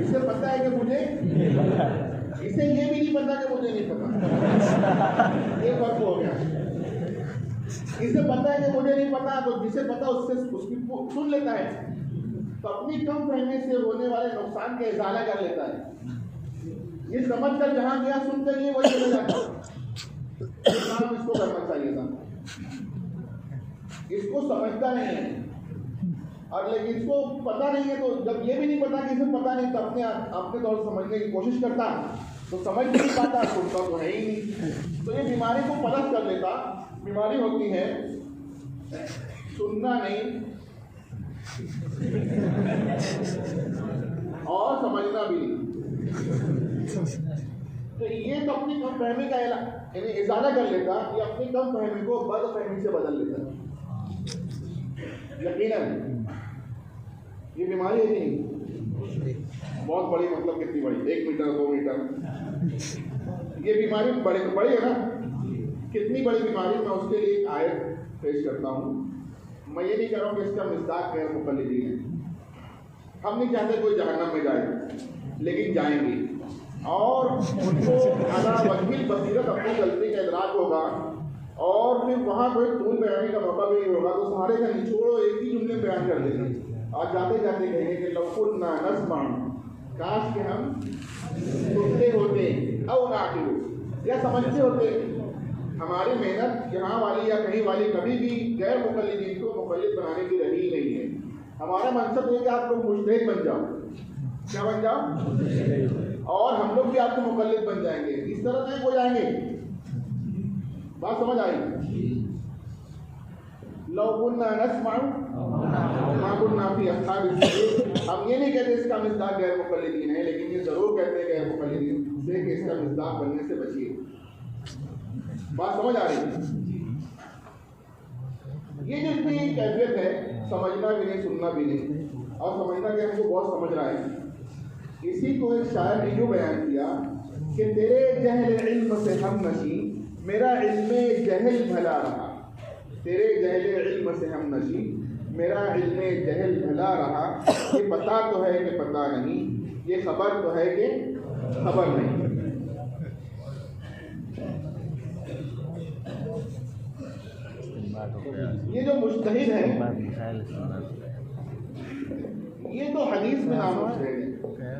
اسے پتہ ہے کہ مجھے، اسے یہ بھی نہیں پتا کہ مجھے نہیں پتا، یہ فرق ہو گیا۔ اسے پتا ہے کہ مجھے نہیں پتا، تو جسے پتا اس سے اس کی سن لیتا ہے، تو اپنی کم فہمی سے ہونے والے نقصان کا ازالہ کر لیتا ہے۔ یہ سمجھ کر جہاں گیا سن کر یہ وہی چلے جاتا ہے۔ کام اس کو کرنا چاہیے تھا، اس کو سمجھتا نہیں ہے، اور لیکن اس کو پتا نہیں ہے، تو جب یہ بھی نہیں پتا کہ اسے پتا نہیں، تو اپنے طور سے سمجھنے کی کوشش کرتا تو سمجھ نہیں پاتا، سنتا تو ہے ہی نہیں، تو یہ بیماری کو پلٹ کر لیتا۔ بیماری ہوتی ہے سننا نہیں اور سمجھنا بھی نہیں، تو یہ تو اپنی کم فہمی کا یعنی ازالہ کر لیتا، یہ اپنی کم فہمی کو بد فہمی سے بدل لیتا۔ یقیناً یہ بیماری ہے نہیں بہت بڑی، مطلب کتنی بڑی، 1 میٹر 2 میٹر، یہ بیماری بڑی ہے نا، کتنی بڑی بیماری۔ میں اس کے لیے ایک آیت پیش کرتا ہوں۔ میں یہ نہیں کہہ رہا ہوں کہ اس کا مصداق غیر مقلدین ہے، ہم نہیں چاہتے کوئی جہنم میں جائے، لیکن جائیں گے، اور ان کو اعلیٰ وجہ بصیرت اپنی غلطی کا ادراک ہوگا، اور پھر وہاں کوئی طول بیانی کا موقع بھی نہیں ہوگا، تو سارے کا نچوڑ ایک ہی جملے میں بیان کر دیں گے، اور جاتے جاتے کہیں گے کہ لو کنا نسمع، کاش کہ ہم سنتے ہوتے، او نعقل، یا سمجھتے ہوتے۔ ہماری محنت یہاں والی یا کہیں والی کبھی بھی غیر مقلدین کو مقلد بنانے کی رہی نہیں ہے۔ ہمارا مقصد یہ کہ آپ لوگ مجتہد بن جاؤ، کیا بن جاؤ، اور ہم لوگ بھی آپ کو مقلد بن جائیں گے، اس طرح نہیں ہو جائیں گے۔ بات سمجھ آئی؟ لو كنا نسمع ما كنا في اصحاب السعير، ہم یہ نہیں کہتے اس کا مصداق غیر مقلدین ہے، لیکن یہ ضرور کہتے ہیں غیر مقلدین سے کہ اس کا مصداق بننے سے بچیے۔ بات سمجھ آ رہی ہے؟ یہ جو اتنی کیفیت ہے، سمجھنا بھی نہیں سننا بھی نہیں، اور سمجھنا کہ ہم کو بہت سمجھ رہا ہے، اسی کو ایک شاعر نے یوں بیان کیا کہ تیرے جہل علم سے ہم نشیں، میرا علم جہل بھلا رہا، تیرے جہل علم سے ہم نشیں، میرا علم جہل بھلا رہا، یہ پتہ تو ہے کہ پتہ نہیں، یہ خبر تو ہے کہ خبر نہیں۔ یہ جو مجتہد ہے، یہ تو حدیث میں نام مجتہد ہے،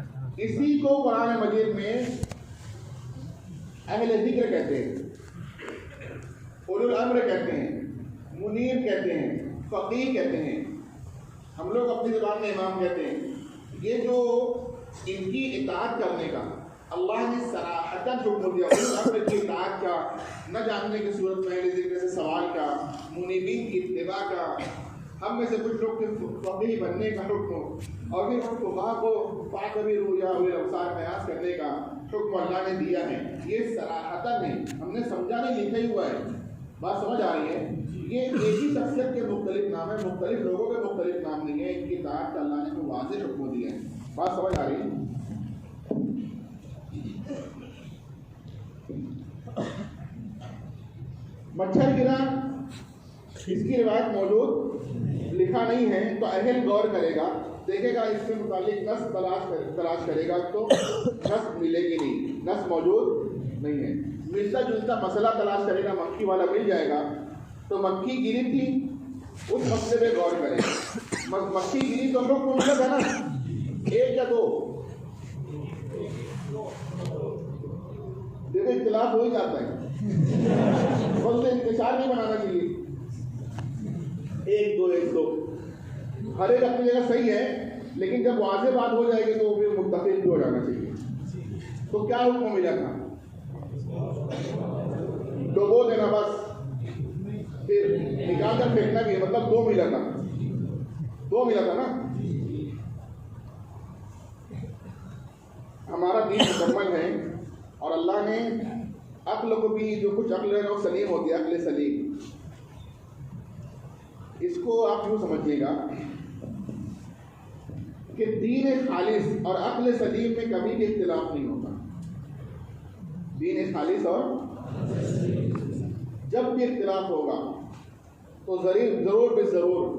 اسی کو قرآن مجید میں اہل ذکر کہتے ہیں، اولو الامر کہتے ہیں، منیر کہتے ہیں، فقیہ کہتے ہیں، ہم لوگ اپنی زبان میں امام کہتے ہیں۔ یہ جو ان کی اطاعت کرنے کا اللہ نے صراحتاً حکم دیا، اولو الامر کی اطاعت کا، نہ جاننے کی صورت میں اہل ذکر سے سوال کا، منیبین کی اتباع کا، ہم میں سے کچھ لوگ کے فقیہ بننے کا حکم، اور پھر ہم فقہا کو فاعتبروا یا اولي الابصار قیاس کرنے کا حکم اللہ نے دیا ہے۔ یہ صراحتاً نہیں، ہم نے سمجھا نہیں، لکھا ہی ہوا ہے۔ بات سمجھ آ رہی ہے؟ یہ ایک ہی شخصیت کے مختلف نام ہے، مختلف لوگوں کے مختلف نام نہیں ہے، ان کی اطاعت کا اللہ نے واضح حکم دیا ہے۔ بات سمجھ آ رہی ہے؟ مچھر گرا، اس کی روایت موجود لکھا نہیں ہے، تو اہل غور کرے گا، دیکھے گا اس کے متعلق نص تلاش کرے گا، تو نص ملے گی نہیں، نص موجود نہیں ہے۔ ملتا جلتا مسئلہ تلاش کرے گا، مکھی والا مل جائے گا، تو مکھی گری تھی، اس مسئلے پہ غور کرے گا۔ مکھی گری تو ہم لوگ کو ملتا ہے نا، 1 یا 2، دیکھو اختلاف ہو ہی جاتا ہے، بس انتشار نہیں بنانا چاہیے، 1 2 1 2، ہر ایک اپنی جگہ صحیح ہے، لیکن جب واضح بات ہو جائے گی تو پھر متفق بھی ہو جانا چاہیے۔ تو کیا حکم ملا تھا؟ ڈبو دینا بس، پھر نکال کر پھینکنا بھی ہے، مطلب 2 ملا تھا، 2 ملا تھا نا۔ ہمارا دین مکمل ہے، اور اللہ نے عقل کو بھی، جو کچھ عقل ہے وہ سلیم ہوتی ہے، عقل سلیم، اس کو آپ یوں سمجھیے گا کہ دین خالص اور عقل سلیم میں کبھی بھی اختلاف نہیں ہوتا۔ دین خالص اور جب بھی اختلاف ہوگا تو ضرور بے ضرور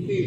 3।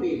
3।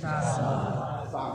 7।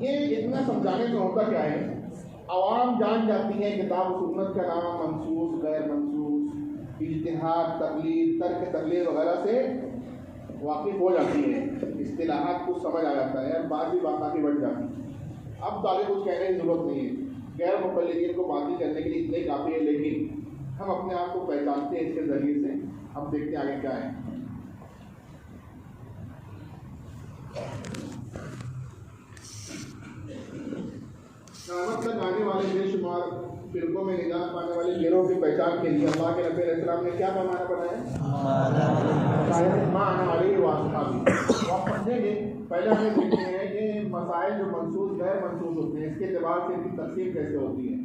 یہ اتنا سمجھانے میں ہوتا کیا ہے، عوام جان جاتی ہے کتاب و سنت کا نام منسوخ غیر منسوخ اجتہاد تقلید ترک تقلید وغیرہ سے واقف ہو جاتی ہے، اصطلاحات کو سمجھ آ جاتا ہے، بات بھی باقی بڑھ جاتی ہے۔ اب طالب کچھ کہنے کی ضرورت نہیں ہے، غیر مقلدین کو باطل کرنے کے لیے اتنے کافی ہے، لیکن ہم اپنے آپ کو پہچانتے ہیں اس کے ذریعے سے۔ ہم دیکھتے ہیں آگے کیا ہے۔ قیامت تک آنے والے بے شمار فرقوں میں نجات پانے والے گروہ کی پہچان کے لیے اللہ کے نبی علیہ السلام نے کیا پیمانہ بنایا؟ مانا علیہ واصحابہ۔ آپ سمجھیں گے، پہلے ہمیں دیکھتے ہیں کہ مسائل جو منسوخ غیر منسوخ ہوتے ہیں اس کے اعتبار سے ان کی تقسیم کیسے ہوتی ہے۔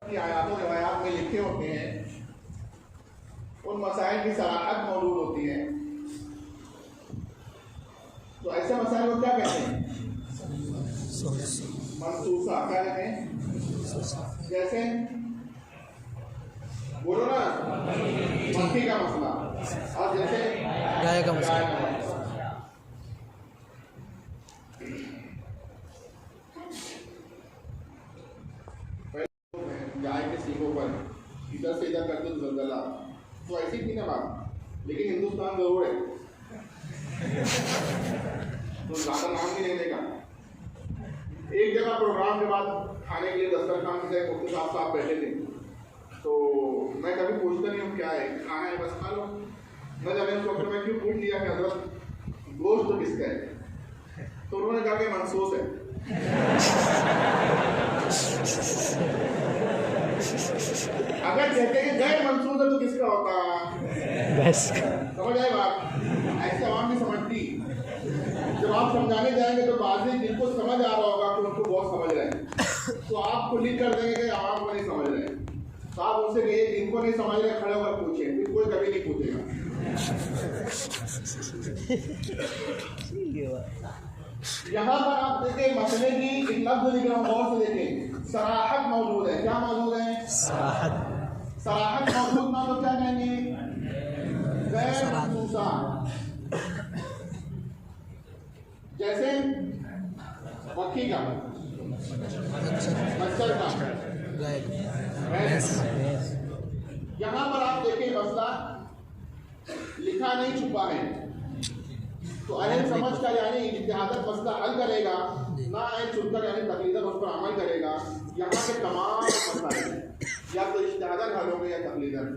آیات و روایات میں لکھے ہوتے ہیں، ان مسائل کی صراحت موجود ہوتی ہے، تو ایسے مسائل کو کیا کہتے ہیں؟ منسوخہ۔ کیا کہتے ہیں؟ جیسے بولو نا، مکھی کا مسئلہ، اور جیسے گائے کا مسئلہ۔ گائے کے سینگوں پر ادھر سے ادھر کرتے تو زلزلہ، تو ایسی تھی نا بات، لیکن ہندوستان ضرور ہے، تو زیادہ نام نہیں لینے کا۔ ایک جگہ پروگرام کے بعد کھانے کے لیے دسترخوان سے مفتی صاحب بیٹھے تھے، تو میں کبھی پوچھتا نہیں ہوں کیا ہے، کھانا ہے بس کھا لو، نہ جانے اس وقت میں کیوں پوچھ لیا کہ حضرت گوشت تو کس کا ہے، تو انہوں نے کہا کہ منسوخ ہے۔ اگر کہتے ہیں کہ غیر منسوخ ہے تو کس کا ہوتا؟ سمجھ آئے بات؟ ایسے عوام نہیں سمجھتی۔ جب آپ سمجھانے جائیں گے تو بعض جن کو سمجھ آ رہا ہوگا کہ ان کو بہت سمجھ رہے ہیں، تو آپ کو لکھ کر دیں گے کہ عوام کو نہیں سمجھ رہے، تو آپ ان سے کہیے جن کو نہیں سمجھ رہے کھڑے ہو کر پوچھیں، پھر کوئی کبھی نہیں پوچھے گا۔ یہاں پر آپ دیکھیں مسئلے کی ایک لفظ لکھ رہا ہوں، غور سے دیکھیں، صراحت موجود ہے۔ کیا موجود ہے؟ صراحت موجود نہ تو کیا کہیں گے؟ غیر منسوخہ۔ جیسے مکھی کا، مچھر کا، یہاں پر آپ دیکھیں مسئلہ لکھا نہیں چھپا ہے، تو اہل سمجھ کر یعنی اجتہاداً مسئلہ حل کرے گا، نہ اہل سن کر یعنی تقلیداً اس پر عمل کرے گا۔ یہاں کے تمام مسائل یا تو اجتہاداً حل ہوں گے یا تقلیداً۔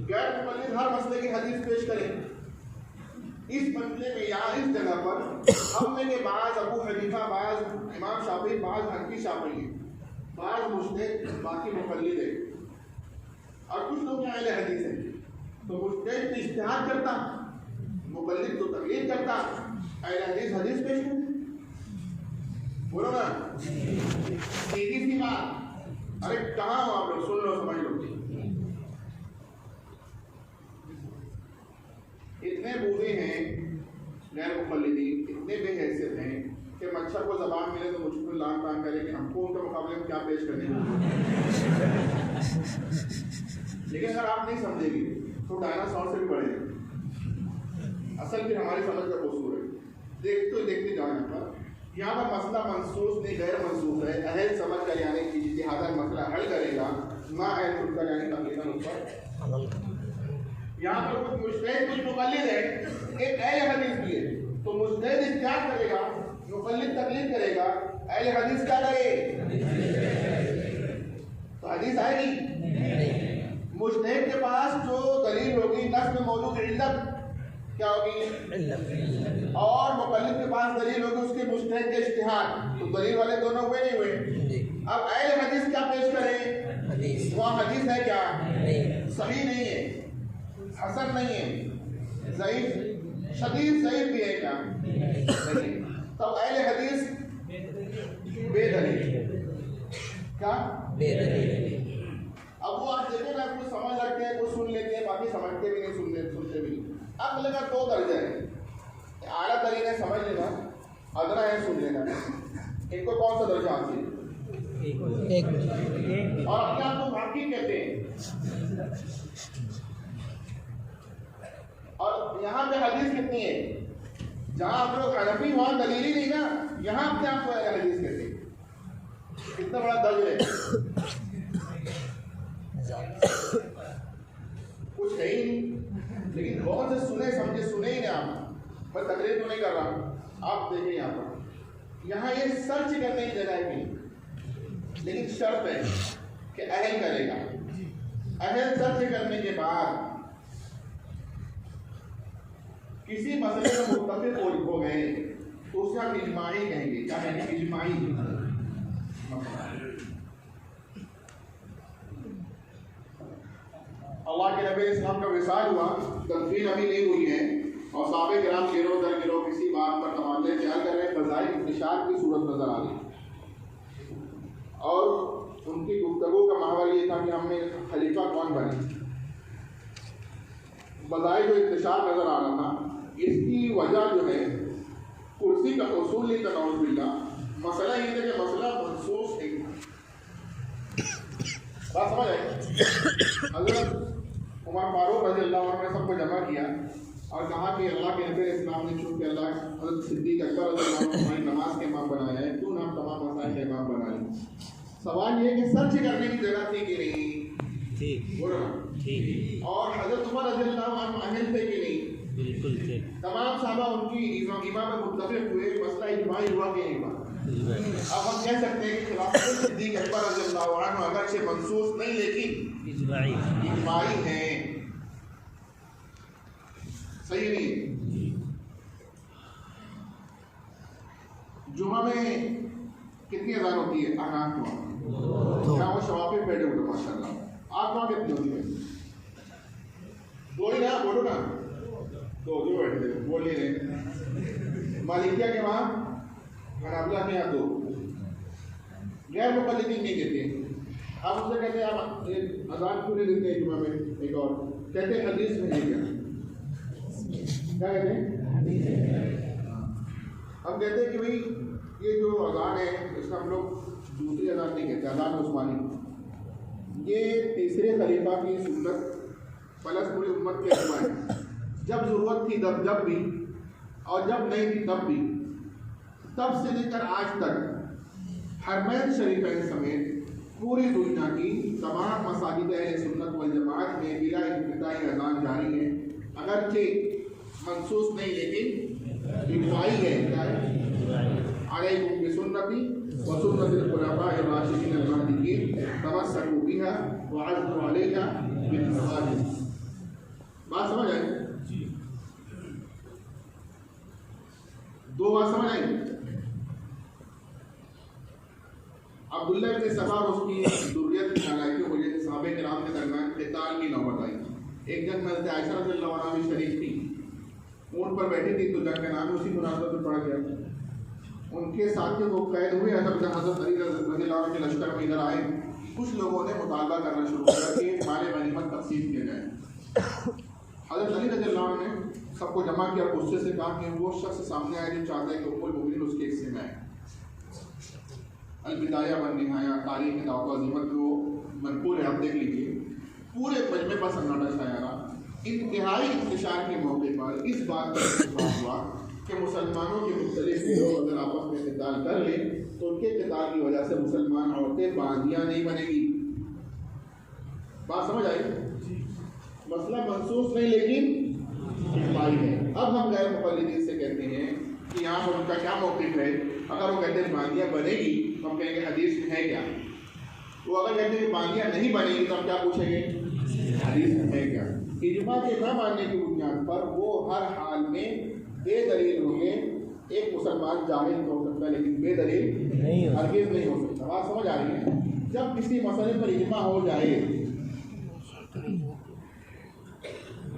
غیر مقلد ہر مسئلے کی حدیث پیش کریں۔ اس مسئلے میں یا اس جگہ پر ہم نے کہ بعض ابو حنیفہ، بعض امام شافعی، بعض حنفی شافعی ہیں، بعض مجتہد، باقی مقلد ہیں، اور کچھ لوگ اہل حدیث ہیں۔ تو مجتہد تو اجتہاد کرتا، مقلد تو تقلید کرتا، اہل حدیث حدیث پیش کرتا۔ بولو نا، سیدھی سی بات۔ ارے کہاں ہو آپ لوگ؟ سن لو، سمجھ لو۔ اتنے بوڑھے ہیں غیر مقلدین، اتنے بے حیثیت ہیں کہ مچھر کو زبان ملے تو مجھ کو لان تان کرے کہ ہم کو ان کے مقابلے میں کیا پیش کرنے ہیں۔ لیکن اگر آپ نہیں سمجھیں گے تو ڈائناسور سے بھی بڑھے گا۔ اصل پھر ہماری سمجھ کا قصور ہے۔ دیکھتے جاؤ یہاں پر مسئلہ منسوخ نہیں غیر منسوخ ہے، اہل سمجھ کر یعنی اجتہاداً مسئلہ حل کرے گا، نہ اہل سن کر یعنی تقلیداً اس پر عمل کرے گا۔ یہاں پر کچھ مجتہد کچھ مقلد ہے، ایک اہل حدیث بھی ہے، تو مجتہد اجتہاد کرے گا، مقلد تقلید کرے گا، اہل حدیث کیا کرے؟ تو حدیث آئے گی؟ مجتہد کے پاس جو دلیل ہوگی نص میں موجود علت کیا ہوگی، اور مقلد کے پاس دلیل ہوگی اس کے مجتہد کے اجتہاد، تو دلیل والے دونوں ہوئے نہیں ہوئے۔ اب اہل حدیث کیا پیش کرے؟ وہاں حدیث ہے کیا؟ صحیح نہیں ہے، حسن نہیں ہے، ضعیف، شدید ضعیف بھی ہے کیا؟ نہیں۔ تب اہل حدیث بے دلیل، کیا؟ بے دلیل۔ اب وہ آپ دیکھیں نا، کچھ سمجھ رکھتے ہیں، کچھ سن لیتے ہیں، باقی سمجھتے بھی نہیں، سنتے بھی نہیں۔ عقل کا دو درجہ ہے، اعلیٰ ترین ہے سمجھ لینا، ادنا ہے سن لینا۔ ان کو کون سا درجہ حاصل ہے؟ ایک منٹ اور اپنے آپ کو محقق کہتے ہیں. اور یہاں پہ حدیث کتنی ہے؟ جہاں آپ لوگ حنفی وہاں دلیل ہی نہیں نا, یہاں اپنے آپ کو حدیث کہتے ہیں. کتنا بڑا درج ہے, کچھ ہے ہی نہیں. لیکن بہت سے سنے سمجھے سنے ہی نہیں. آپ میں تقریر تو نہیں کر رہا, آپ دیکھیں یہاں پر یہاں یہ سرچ کرنے کی جگہ ہے, لیکن شرط ہے کہ اہل کرے گا. اہل سرچ کرنے کے بعد کسی مسئلے میں متفق ہو گئے تو اس کا اجماعی کہیں گے. کیا کہیں گے؟ اجماعی. اللہ کے نبی اسلام کا وصال ہوا, تدفین ابھی نہیں ہوئی ہے, اور صحابہ کرام گروہ در گروہ کسی بات پر تبادلے خیال کر رہے ہیں. فضائل انتشار کی صورت نظر آ رہی, اور ان کی گفتگو کا محور یہ تھا کہ ہم نے خلیفہ کون بنے. بظاہر جو انتشار نظر آ رہا تھا, اس کی وجہ جو ہے کرسی کا اصول نہیں تھا. نعوذ باللہ. مسئلہ یہ تھا کہ مسئلہ منسوخ نہیں تھا. بات سمجھ آئی؟ حضرت عمر فاروق رضی اللہ عنہ نے سب کو جمع کیا اور کہا کہ اللہ کے نبی اسلام نے چونکہ اللہ حضرت صدیق اکبر رضی اللہ عنہ ہماری نماز کے امام بنایا ہے, کیوں نہ ہم تمام مسائل کے امام بنا لیں. سوال یہ کہ سرچ کرنے کی جگہ تھی کہ نہیں؟ اور حضرت عمر رضی اللہ عنہ اہل تھے کہ نہیں؟ بالکل تھے. تمام صحابہ ان کی امام میں متفق ہوئے, مسئلہ اجماعی ہوا کہ نہیں ہوا؟ اب ہم کہہ سکتے ہیں کہ خلافت صدیق اکبر رضی اللہ عنہ اگرچہ منسوخ نہیں لیکن اجماعی ہیں. صحیح نہیں؟ جمعہ میں کتنی اذان ہوتی ہے؟ 8 وہاں وہ شوافی بیٹھے ہوتے ماشاء اللہ. 8 وہاں کتنی ہوتی ہے؟ 2 ہی نا, بولو نا, 2 جو بیٹھے تھے بول نہیں رہے. مالکیہ کے وہاں, حنابلہ کے یہاں 2. غیر مقلدین نہیں دیتے. آپ ان سے کہتے ہیں آپ اذان کیوں نہیں دیتے جمعہ میں؟ ایک اور کہتے ہیں حدیث میں نہیں. کیا کہتے ہیں؟ ہم کہتے ہیں کہ بھائی یہ جو اذان ہے اس کا ہم لوگ دوسری اذان نہیں کہتے, اذان عثمانی. یہ تیسرے خلیفہ کی سنت پلس پوری امت کے اجماع ہے. جب ضرورت تھی تب جب بھی, اور جب نہیں تھی تب بھی, تب سے لے کر آج تک حرمین شریفین سمیت پوری دنیا کی تمام مساجد اہل سنت والجماعت میں بلا انقطاع اذان جاری ہے. اگرچہ منسوخ نہیں لیکن اجماعی ہے. کیا ہے؟ علیکم بسنتی وسنت الخلفاء الراشدین المہدیین تمسکوا بها وعضوا علیہا بالنواجذ. بات سمجھ آئی؟ 2 بات سمجھ آئی؟ عبداللہ بن سبا اور اس کی ذریت کی نالائکی کی وجہ سے صحابہ کرام کے درمیان قتال کی نوبت آئی. ایک جنگ میں حضرت عائشہ رضی اللہ عنہا بھی شریک تھی, اونٹ پر بیٹھی تھی, تو جنگ کا نام اسی مناسبت میں پڑا گیا. ان کے ساتھی وہ قید ہوئے. جب حضرت علی رضی اللہ عنہ کے لشکر میں ادھر آئے, کچھ لوگوں نے مطالبہ کرنا شروع کیا کہ مال غنیمت تقسیم کیا جائے. حضرت علی رضی اللہ عنہ نے سب کو جمع کیا, غصے سے کہا کہ وہ شخص سامنے آئے جو چاہتا ہے کہ ام المؤمنین اس کے حصے میں آئے. البدایہ والنہایہ تاریخ دعوت عظیمت کو منقول ہے, آپ دیکھ لیجیے. پورے مجمع پر سناٹا چھایا رہا. انتہائی انتشار کے موقع پر اس بات پر اتفاق ہوا کہ مسلمانوں کے مختلف لوگ اگر آپس میں قتال کر لیں تو ان کے قتال کی وجہ سے مسلمان عورتیں باندیاں نہیں بنے گی. بات سمجھ آئی؟ مسئلہ منسوخ نہیں لیکن اجماعی ہے. اب ہم غیر مقلدین سے کہتے ہیں کہ یہاں پر ان کا کیا موقف ہے. اگر وہ کہتے ہیں باندیاں بنے گی تو ہم کہیں گے حدیث میں ہے کیا. وہ اگر کہتے ہیں باندیاں نہیں بنے گی تو ہم کیا پوچھیں گے؟ حدیث میں ہے کیا. اجماع کے نہ ماننے کی بنیاد پر وہ ہر حال میں بے دلیل ہوں گے. ایک مسلمان جاہل تو ہو سکتا ہے لیکن بے دلیل ہرگز نہیں ہو سکتا. بات سمجھ آ رہی ہے؟ جب کسی مسئلے پر اجماع ہو جائے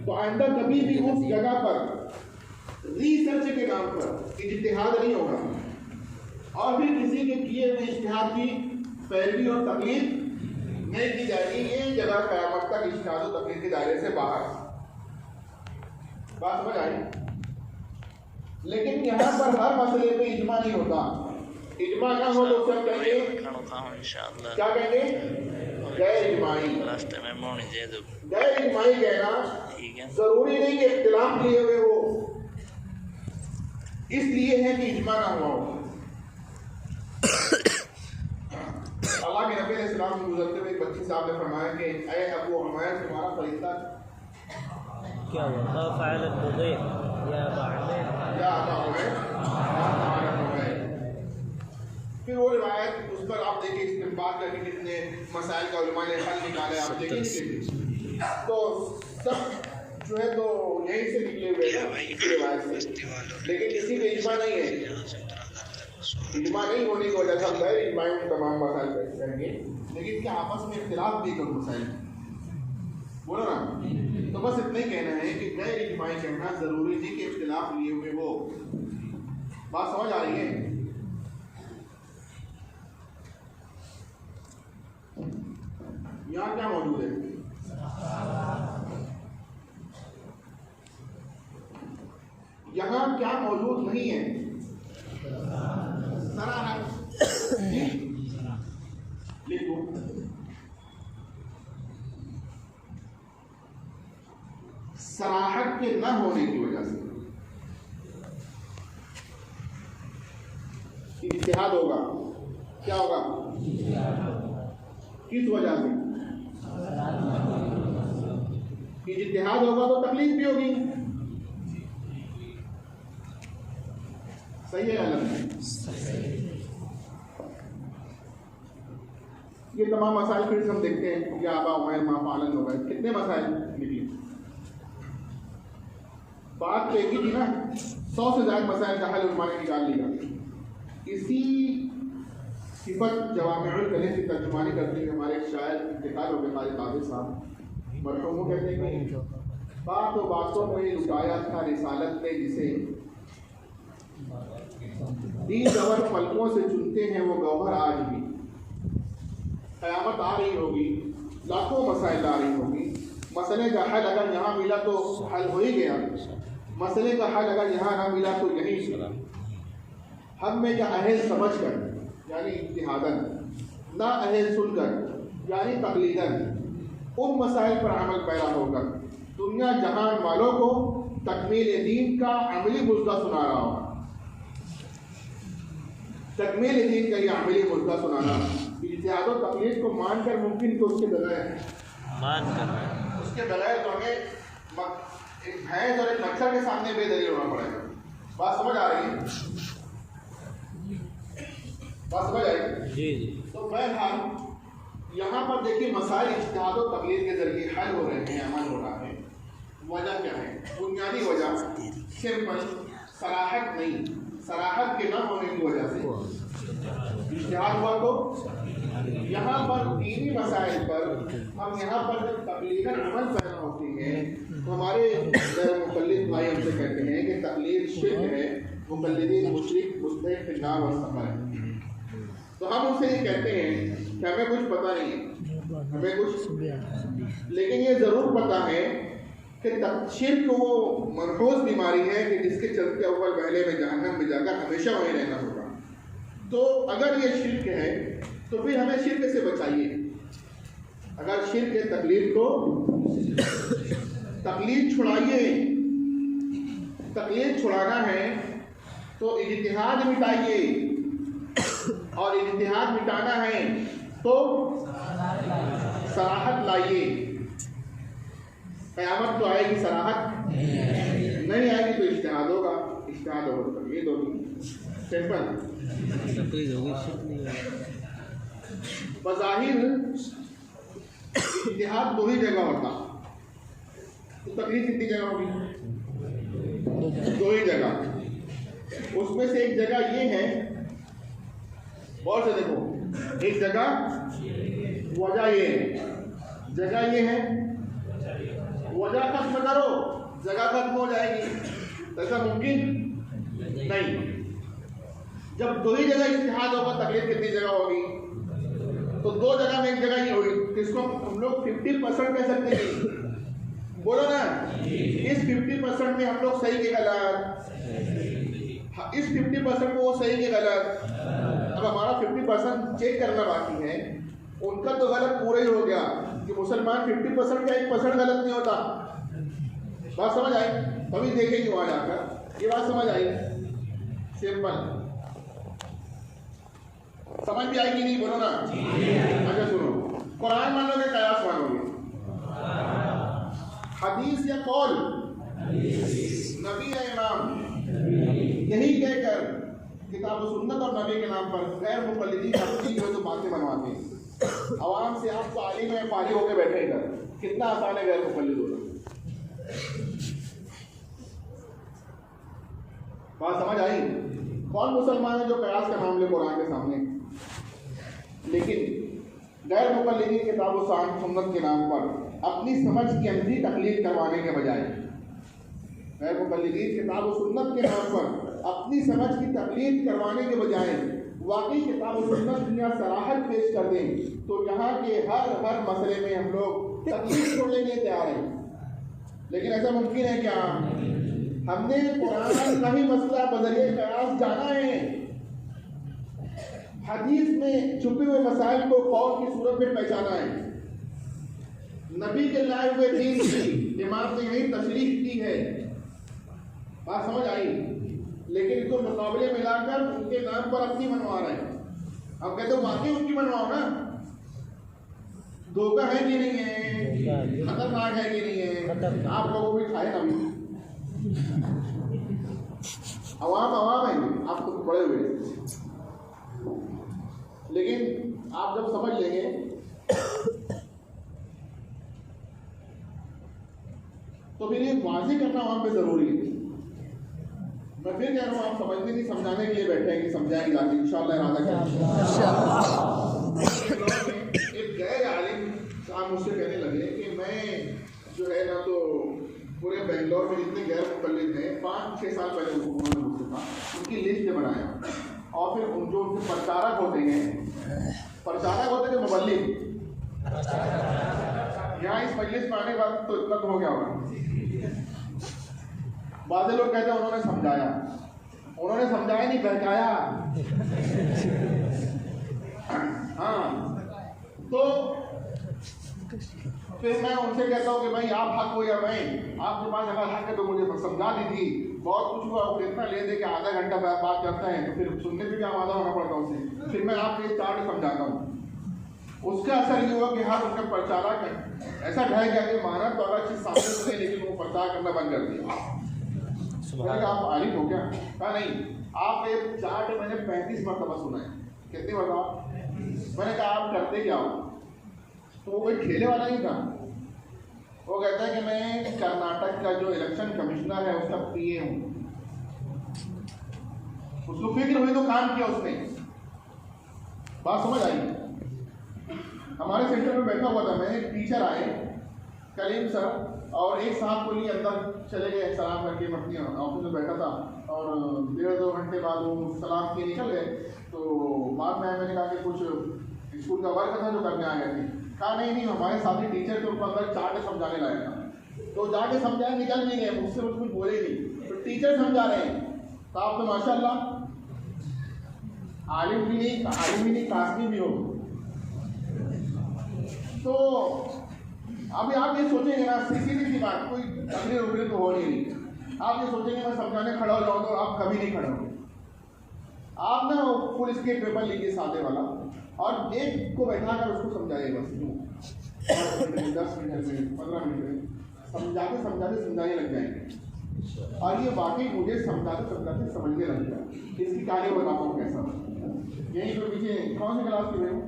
تو آئندہ کبھی بھی اس جگہ پر ریسرچ کے نام پر اجتہاد نہیں ہوگا, اور بھی کسی کے کیے ہوئے اجتہاد کی پیروی اور تقلید نہیں کی جائے گی. یہ جگہ قیامت تک اجتہاد و تقلید کے دائرے سے باہر. بات سمجھ آئی؟ لیکن یہاں پر ہر مسئلے پہ اجماع نہیں ہوتا. اجماع نہ ہو تو سب کہیں گے کیا کہیں گے؟ غیر اجماعی۔ غیر اجماعی کہنا ضروری نہیں کہ اختلاف لیے ہوئے ہو، اس لیے ہے کہ اجماع نہ ہوا ہو۔ اللہ کے نبی علیہ السلام سے گزرتے ہوئے ایک بچی صاحب نے فرمایا کہ اے ابو عمیر تمہارا فرشتہ کیا ہوا؟ فعل البغي یا ابا عمیر یا ابا عمیر۔ پھر وہ روایت اس پر آپ دیکھیں استنباط کر کے کتنے مسائل کا علماء نے حل نکالا، آپ دیکھیں تو سب جو ہے تو یہیں سے نکلے ہوئے ہیں اس روایت سے، لیکن کسی میں اجماع نہیں ہے۔ اجماع نہیں ہونے کی وجہ سے ہم غیر اجماعی تمام مسائل پیش کریں گے، لیکن کیا آپس میں اختلاف بھی کم مسائل بولو نا، تو بس اتنا ہی کہنا ہے کہ غیر اجماعی کہنا ضروری نہیں کہ اختلاف لیے ہوئے ہو۔ بات سمجھ آ رہی ہے؟ یہاں کیا موجود ہے؟ یہاں کیا موجود نہیں ہے؟ لکھو صراحت کے نہ ہونے کی وجہ سے اجتہاد ہوگا۔ کیا ہوگا؟ کس وجہ سے؟ اجتہاد ہوگا تو تکلیف بھی ہوگی، صحیح ہے غلط؟ یہ تمام مسائل پھر سے ہم دیکھتے ہیں کہ آبا عمیر ما پالن ہو گئے، کتنے مسائل نکلے؟ بات تو ایک ہی تھی نا، 100 سے زائد مسائل کا حل علماء نے نکال لیا۔ اسی صفت جوامع الکلم کی ترجمانی کرتے ہوئے ہمارے ایک شاعر انتقال ہو گئے قاری قادر صاحب، مرحوم وہ کہتے ہیں کہ بات و باتوں میں لٹایا تھا رسالت نے جسے، دین زور پلکوں سے چنتے ہیں وہ گوہر آج بھی۔ قیامت آ رہی ہوگی، لاکھوں مسائل آ رہی ہوگی، مسئلے کا حل اگر یہاں ملا تو حل ہو ہی گیا، مسئلے کا حل اگر یہاں نہ ملا تو یہیں ہم میں یا اہل سمجھ کر یعنی اجتہاداً، نہ اہل سن کر یعنی تقلیداً ان مسائل پر عمل پیرا ہو کر دنیا جہان والوں کو تکمیل دین کا عملی مژدہ سنا رہا ہوگا۔ تکمیل دین کا یہ عملی مژدہ سنانا اجتہاد و تقلید کو مان کر ممکن تو اس کے بغیر اس کے بغیر تو ہمیں ایک بھینس اور ایک مچھر کے سامنے بے دلیل ہونا پڑے گا۔ بات سمجھ آ رہی ہے؟ بات سمجھ آئی؟ جی جی۔ تو بہرحال یہاں پر دیکھیے مسائل اجتہاد و تقلید کے ذریعے حل ہو رہے ہیں، عمل ہو رہا ہے۔ وجہ کیا ہے؟ بنیادی وجہ سمپل صراحت نہیں، صراحت کے نہ ہونے کی وجہ سے اجتہاد ہوا۔ تو یہاں پر دینی مسائل پر ہم یہاں پر جب تقلیداً عمل پیدا ہوتے ہیں تو ہمارے غیر مقلد بھائی ہم سے کہتے ہیں کہ تقلید شرک ہے، مقلدین مشرک مستحق فی النار والسفر ہے۔ تو ہم ان سے یہ کہتے ہیں کہ ہمیں کچھ پتہ نہیں ہے، ہمیں کچھ، لیکن یہ ضرور پتہ ہے کہ شرک وہ مرحوظ بیماری ہے کہ جس کے چلتے اول پہلے میں جہنم میں جا کر ہمیشہ وہیں رہنا ہوگا۔ تو اگر یہ شرک ہے تو پھر ہمیں شرک سے بچائیے۔ اگر شرک ہے تقلید کو تقلید چھڑائیے، تقلید چھڑانا ہے تو اجتہاد مٹائیے، اور اجتہاد مٹانا ہے تو صراحت لائیے۔ قیامت تو آئے گی، صراحت نہیں آئے گی تو اجتہاد ہوگا، اجتہاد ہوگا تو تقلید ہوگی، سمپل۔ بظاہر اجتہاد دو ہی جگہ ہوتا، تو تقلید کتنی جگہ ہوگی؟ دو ہی جگہ۔ اس میں سے ایک جگہ یہ ہے، اور سے دیکھو، ایک جگہ وجہ یہ ہے، جگہ یہ ہے، وجہ ختم کرو جگہ ختم ہو جائے گی، ایسا ممکن نہیں۔ جب دو ہی جگہ اجتہاد ہوگا تقلید کتنی جگہ ہوگی؟ تو دو جگہ میں ایک جگہ یہ ہوگی، جس کو ہم لوگ 50% کہہ سکتے ہیں، بولو نا۔ اس 50% میں ہم لوگ صحیح کے غلط، اس 50% میں وہ صحیح کے غلط، اب ہمارا 50% چیک کرنا باقی ہے. ان کا تو غلط پورا ہی ہو گیا کہ مسلمان 50% کا 1% غلط نہیں ہوتا. بات سمجھ آئی؟ کبھی دیکھیں گے وہاں جا کر. یہ بات سمجھ آئی؟ سمپل. سمجھ بھی آئی کہ نہیں؟ بولو نا. اچھا سنو, قرآن مانو گے قیاس مانو گے؟ حدیث یا قول؟ نبی یا امام؟ یہی کہہ کر کتاب و سنت اور نبی کے نام پر غیر مقلدین اپنی جو تو باتیں بنواتے ہیں. عوام سے آپ کو عالم میں فارغ ہو کے بیٹھے گا. کتنا آسان ہے غیر مقلد ہونا. بات سمجھ آئی؟ کون مسلمان ہے جو قیاس کا نام لے قرآن کے سامنے؟ لیکن غیر مقلدین کتاب و سنت کے نام پر اپنی سمجھ کی اندھی تقلید کروانے کے بجائے, غیر مقلدین کتاب و سنت کے نام پر اپنی سمجھ کی تقلید کروانے کے بجائے واقعی کتاب و سنت یا صراحت پیش کر دیں تو یہاں کے ہر مسئلے میں ہم لوگ تقلید چھوڑنے کے لیے تیار ہیں. لیکن ایسا ممکن ہے کیا؟ ہم نے قرآن کا ہی مسئلہ بذریعہ قیاس جانا ہے. حدیث میں چھپے ہوئے مسائل کو قول کی صورت میں پہچانا ہے. نبی کے لائے ہوئے دین کی امام نے یہی تشریح کی ہے. بات سمجھ آئی؟ لیکن اس کو مقابلے میں لا کر ان کے نام پر اپنی منوا رہے ہیں. اب کہتے ہو واقعی ان کی منواؤ نا. دھوکہ ہے کہ نہیں ہے؟ خطرناک ہے کہ نہیں ہے؟ آپ لوگوں کو بھی کھائے نا. عوام ہیں, آپ تو پڑے ہوئے ہیں. لیکن آپ جب سمجھ لیں گے تو پھر یہ واضح کرنا وہاں پہ ضروری ہے. میں پھر کہہ رہا ہوں, آپ سمجھنے نہیں سمجھانے کے لیے بیٹھے ہیں کہ سمجھائیں گے جاتے انشاءاللہ ارادہ کریں. ایک غیر عالم صاحب مجھ سے کہنے لگے کہ میں جو ہے نا تو پورے بنگلور میں جتنے غیر مقلد ہیں 5-6 سال پہلے انہوں نے مجھ سے کہا ان کی لسٹ بنایا, اور پھر ان جو ان کے پرچارک ہوتے ہیں مبلغ, یہاں اس مجلس میں آنے کے بعد تو اتنا تو ہو گیا ہوگا. بعض لوگ کہتے ہیں انہوں نے سمجھایا نہیں بہکایا. ہاں, تو پھر میں ان سے کہتا ہوں کہ بھائی آپ حق ہو یا میں, آپ کے پاس اگر حق ہے تو مجھے سمجھا دیجیے. بہت کچھ ہوا, وہ اتنا لے دے کہ آدھا گھنٹہ بات کرتا ہے تو پھر سننے پہ بھی آمادہ ہونا پڑتا ہے اسے. پھر میں آپ کو یہ چارٹ سمجھاتا ہوں. اس کا اثر یہ ہوا کہ ہر ان کا پرچارا ایسا ڈھہ گیا کہ مانا تو اگر چیز سامنے سنے لیکن وہ پرچار کرنا بند کر دیا. میں نے کہا آپ عالم ہو کیا؟ کہا نہیں, آپ یہ چارٹ میں نے 35 مرتبہ سنا ہے. کتنی مرتبہ؟ میں نے کہا آپ کرتے کیا ہو؟ تو وہ کوئی کھیلے والا نہیں تھا. وہ کہتا ہے کہ میں کرناٹک کا جو الیکشن کمشنر ہے اس کا پی اے ہوں. اس کو فکر ہوئی تو کام کیا اس نے. بات سمجھ آئی؟ ہمارے سینٹر میں بیٹھا ہوا تھا میں, ایک ٹیچر آئے کلیم سر, اور ایک صاحب کو لیے اندر چلے گئے سلام کر کے. میں اپنی آفس میں بیٹھا تھا اور 1.5-2 گھنٹے بعد وہ سلام کے نکل گئے. تو بعد میں نے کہا کہ کچھ اسکول کا ورک تھا جو کرنے آ گئے تھے. کہا نہیں ہمارے ساتھی ٹیچر کے اوپر اندر چارٹ سمجھانے لائے تھا. تو جا کے سمجھائے, نکل نہیں گئے, مجھ سے کچھ بولے نہیں. تو ٹیچر سمجھا رہے ہیں تو آپ تو ماشاء اللہ عالم بھی نہیں قاسمی بھی ہو. تو ابھی آپ یہ سوچیں گے نا, سیدھی سی بات, کوئی تقریر وقریر تو ہو نہیں رہی. آپ یہ سوچیں گے میں سمجھانے کھڑا ہو جاؤں تو آپ کبھی نہیں کھڑے ہوں گے. آپ نا فل اسکیپ پیپر لیجیے سادے والا, اور ایک کو بیٹھا کر اس کو سمجھائیے بس 10 منٹ میں 15 منٹ میں سمجھانے لگ جائیں گے. اور یہ واقعی مجھے سمجھاتے سمجھنے لگ گیا. اس کی کہانی بتاتا ہوں کیسا. یہیں پہ پیچھے کون سی کلاس کی ہوں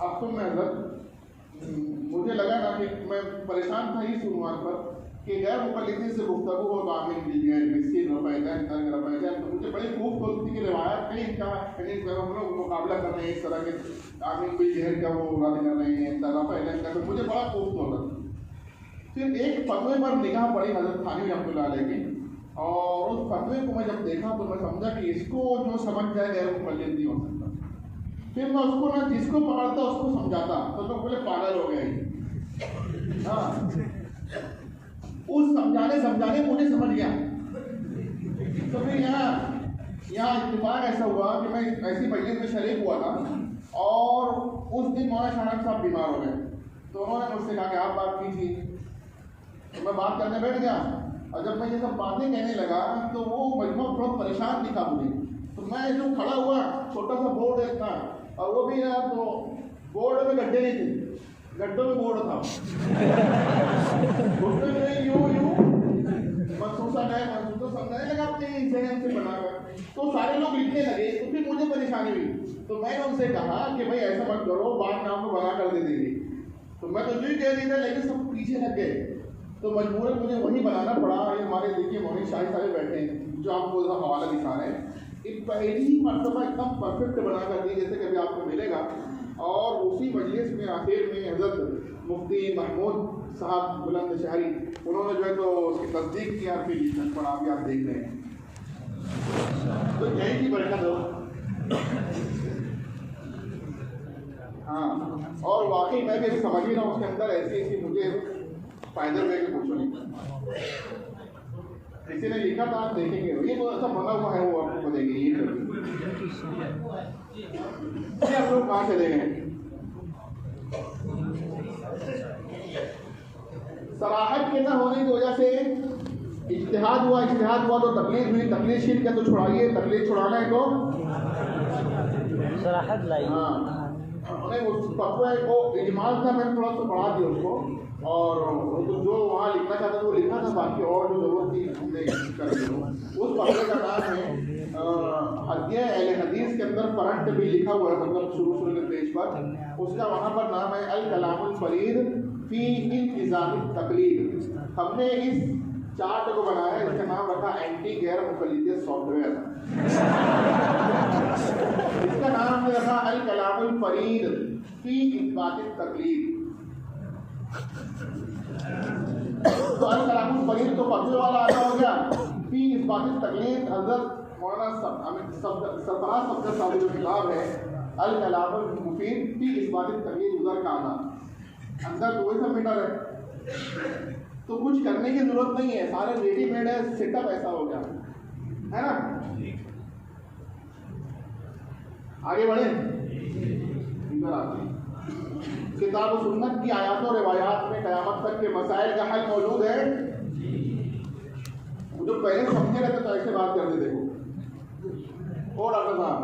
ہفتوں میں حضرت, مجھے لگا نا کہ میں پریشان تھا اس عنوان پر کہ غیر مقلدین سے گفتگو اور باقی مسکین رفیدہ. مجھے بڑی خوبصورتی کی روایت کہیں کا ہم لوگ مقابلہ کر رہے ہیں اس طرح کے آمین کوئی جہر کا وہ رد کر رہے ہیں رفیدہ کا, تو مجھے بڑا خوبصورت. پھر ایک فتوے پر نگاہ پڑی حضرت تھانوی رحمۃ اللہ علیہ کی, اور اس فتوے کو میں جب دیکھا تو میں سمجھا کہ اس کو جو سمجھ جائے غیر مقلد نہیں ہو سکتا. پھر میں اس کو نا جس کو پکڑتا اس کو سمجھاتا تو لوگ بولے پاگل ہو گئے. ہاں, اس سمجھانے مجھے سمجھ گیا. تو پھر یہاں اتفاق ایسا ہوا کہ میں ایسی مجلس میں شریک ہوا تھا اور اس دن مولانا شاہ صاحب بیمار ہو گئے، تو انہوں نے مجھ سے کہا کہ آپ بات کیجیے، تو میں بات کرنے بیٹھ گیا، اور جب میں یہ سب باتیں کہنے لگا تو وہ مجموعہ بہت پریشان دکھا مجھے، تو میں جو کھڑا ہوا چھوٹا سا بورڈ ہے اتنا، اور وہ بھی یار تو بورڈ میں گڈھے نہیں تھے، گڈھوں میں بورڈ تھا، اس میں یوں محسوسہ سمجھانے لگا اپنے ذہن سے بنا کر، تو سارے لوگ لکھنے لگے، تو پھر مجھے پریشانی ہوئی، تو میں نے ان سے کہا کہ بھائی ایسا مت کرو، بات نام کو بنا کر دے دیں گے، تو میں تو یوں کہہ رہی تھا لیکن سب پیچھے لگ گئے، تو مجبوراً مجھے وہی بنانا پڑا۔ یہ ہمارے دیکھیے مونی شاہی صاحب بیٹھے ہیں جو آپ کو حوالہ دکھا رہے ہیں، ایک پہلی ہی مرتبہ ایک دم پرفیکٹ بنا کر دی جیسے کبھی آپ کو ملے گا، اور اسی مجلس میں آخر میں حضرت مفتی محمود صاحب بلند شہری انہوں نے جو ہے تو اس کی تصدیق کیا، پھر لکھن پڑا، ابھی آپ دیکھ رہے ہیں، تو یہی کی برکت ہو۔ ہاں، اور واقعی میں بھی سمجھ ہی رہا ہوں اس کے اندر ایسی مجھے فائدہ ہوئے کہ پوچھو نہیں، کسی نے لکھا تھا، آپ دیکھیں گے یہ تو ایسا بنا ہوا ہے، وہ آپ کو دیں گے، یہ آپ لوگ کہاں چلے گئے؟ صراحت کے نہ ہونے کی وجہ سے اجتہاد ہوا تو تقلید ہوئی، تقلید شرک ہے تو چھڑائیے، تقلید چھڑانا ہے تو صراحت لائی۔ ہاں، نہیں اس فتوے کو اجمال تھا، میں نے تھوڑا سا پڑھا دیا اس کو، اور جو وہاں لکھنا چاہتا تھا وہ لکھا تھا، باقی اور جو ضرورت تھی ہم نے کر دی۔ اس فتوے کا نام ہے حدیہ اہل حدیث کے اندر فرنٹ بھی لکھا ہوا ہے، مطلب شروع کے پیج پر اس کا وہاں پر نام ہے الکلام الفرید فی انتظام التقلید۔ ہم نے اس چارٹ کو بنایا ہے، اس کا نام رکھا اینٹی غیر مقلدیت سافٹ ویئر، اس کا نام ہم نے رکھا الکلام الفرید فی اثبات التقلید۔ تو الکلام الفرید تو فتوی والا آتا ہو گیا، فی اثبات التقلید حضرت مولانا سرفراز صفدر صاحب جو کتاب ہے الکلام المفید فی اثبات التقلید ادھر کا آنا، اندر تو وہی سب میٹر ہے، تو کچھ کرنے کی ضرورت نہیں ہے، سارے ریڈی میڈ ہے، سیٹ اپ ایسا ہو گیا ہے نا۔ آگے بڑھیں، ادھر آتے ہیں، کتاب و سنت کی آیات و روایات میں قیامت تک کے مسائل کا حل موجود ہے۔ جو پہلے سمجھے رہتے تو ایسے بات کرتے، دیکھو اور ڈاکٹر صاحب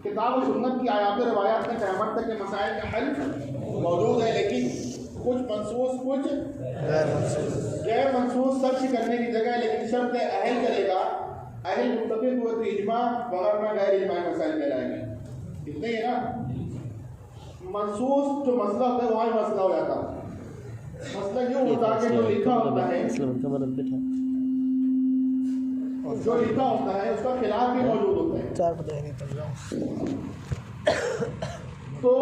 کتاب و سنت کی آیات و روایات میں قیامت تک کے مسائل کا حل موجود ہے، لیکن کچھ منسوخ کچھ غیر منسوخ سرچ کرنے کی جگہ، لیکن شرط اہل کرے گا، اہل متفق ہوئے تو اجماع، وغیرہ غیر اجماعی مسائل کہلائیں گے، اتنے ہی نا۔ منسوخ جو مسئلہ ہوتا ہے وہاں مسئلہ ہو جاتا ہے، مسئلہ یوں ہوتا ہے کہ جو لکھا ہوتا ہے اس کا خلاف بھی موجود ہوتا ہے، تو